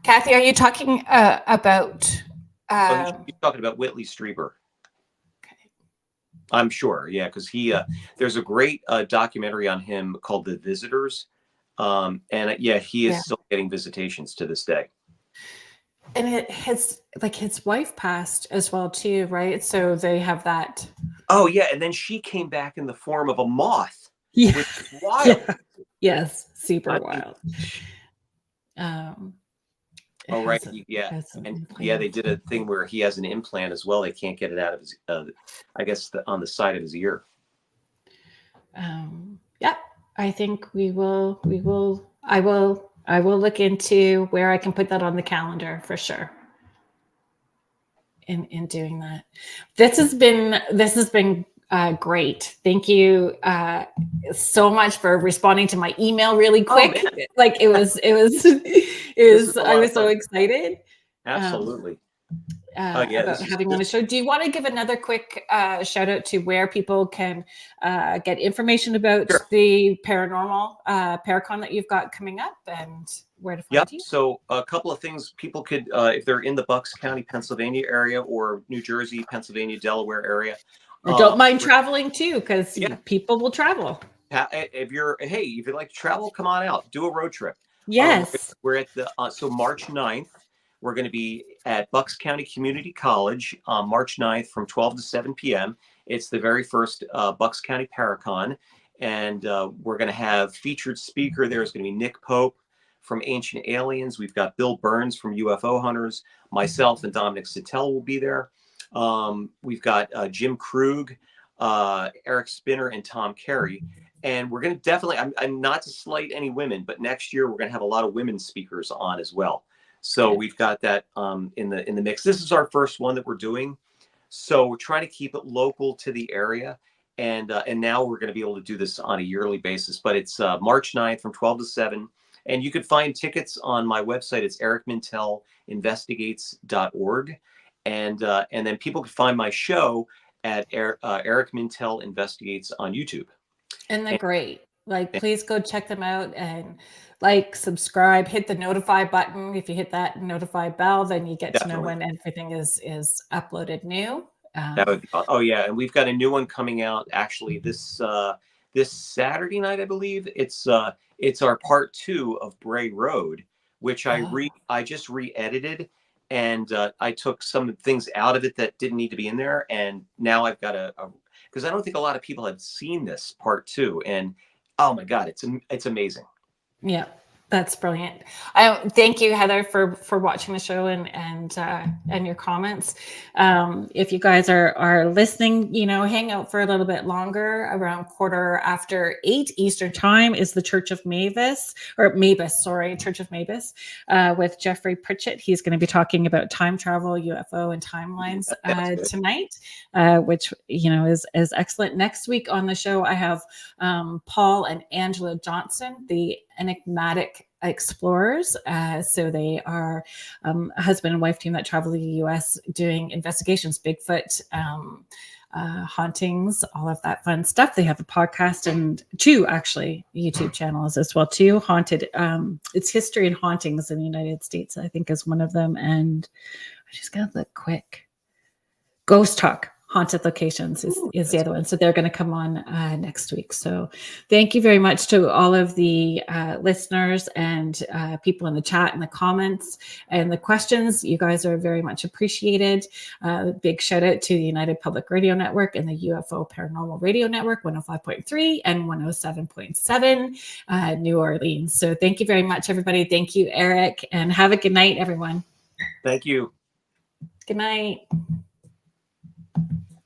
Kathy, are you talking about? You're talking about Whitley Strieber. I'm sure, yeah, because there's a great documentary on him called The Visitors, he is still getting visitations to this day. And his wife passed as well too, right? So they have that. Oh yeah, and then she came back in the form of a moth. Yeah, which is wild. Yeah. Yes, super wild. Oh right, they did a thing where he has an implant as well. They can't get it out of his, on the side of his ear. I think we will. I will look into where I can put that on the calendar for sure. In doing that, this has been great. Thank you so much for responding to my email really quick. It was I was so excited. Absolutely. About having on the show. Do you want to give another quick shout out to where people can get information about the paranormal Paracon that you've got coming up, and where to find you? So a couple of things people could, if they're in the Bucks County, Pennsylvania area, or New Jersey, Pennsylvania, Delaware area. Or don't mind traveling too, because people will travel. If you'd like to travel, come on out, do a road trip. Yes. We're at the so March 9th. We're going to be at Bucks County Community College on March 9th from 12 to 7 p.m. It's the very first Bucks County Paracon, and we're going to have featured speaker. There's going to be Nick Pope from Ancient Aliens. We've got Bill Burns from UFO Hunters. Myself and Dominic Sattele will be there. We've got Jim Krug, Eric Spinner, and Tom Carey. And we're going to definitely, I'm not to slight any women, but next year we're going to have a lot of women speakers on as well. So we've got that in the mix. This is our first one that we're doing. So we're trying to keep it local to the area. And now we're going to be able to do this on a yearly basis. But it's March 9th from 12 to 7. And you could find tickets on my website. It's Eric Mintel Investigates.org. And then people can find my show at Eric Mintel Investigates on YouTube. And they're great. Like, please go check them out and like, subscribe, hit the notify button. If you hit that notify bell, then you get to know when everything is uploaded new. That would be, oh yeah, and we've got a new one coming out actually this Saturday night, I believe. It's our part 2 of Bray Road, which I just re-edited, and I took some things out of it that didn't need to be in there, and now I've got because I don't think a lot of people have seen this part 2, and oh my God, it's amazing. Yeah, that's brilliant. Thank you, Heather, for watching the show and your comments. If you guys are listening, hang out for a little bit longer. Around 8:15 Eastern time is the Church of Church of Mavis, with Jeffrey Pritchett. He's going to be talking about time travel, UFO, and timelines tonight, which is excellent. Next week on the show, I have Paul and Angela Johnson, the enigmatic explorers. So they are a husband and wife team that travel to the U.S. doing investigations, Bigfoot, hauntings, all of that fun stuff. They have a podcast and 2 actually YouTube channels as well. 2 haunted. It's history and hauntings in the United States, I think, is one of them. And I just got to look quick. Ghost Talk. Haunted Locations is the other one. So they're going to come on next week. So thank you very much to all of the listeners and people in the chat and the comments and the questions. You guys are very much appreciated. Big shout out to the United Public Radio Network and the UFO Paranormal Radio Network, 105.3 and 107.7 New Orleans. So thank you very much, everybody. Thank you, Eric, and have a good night, everyone. Thank you. Good night.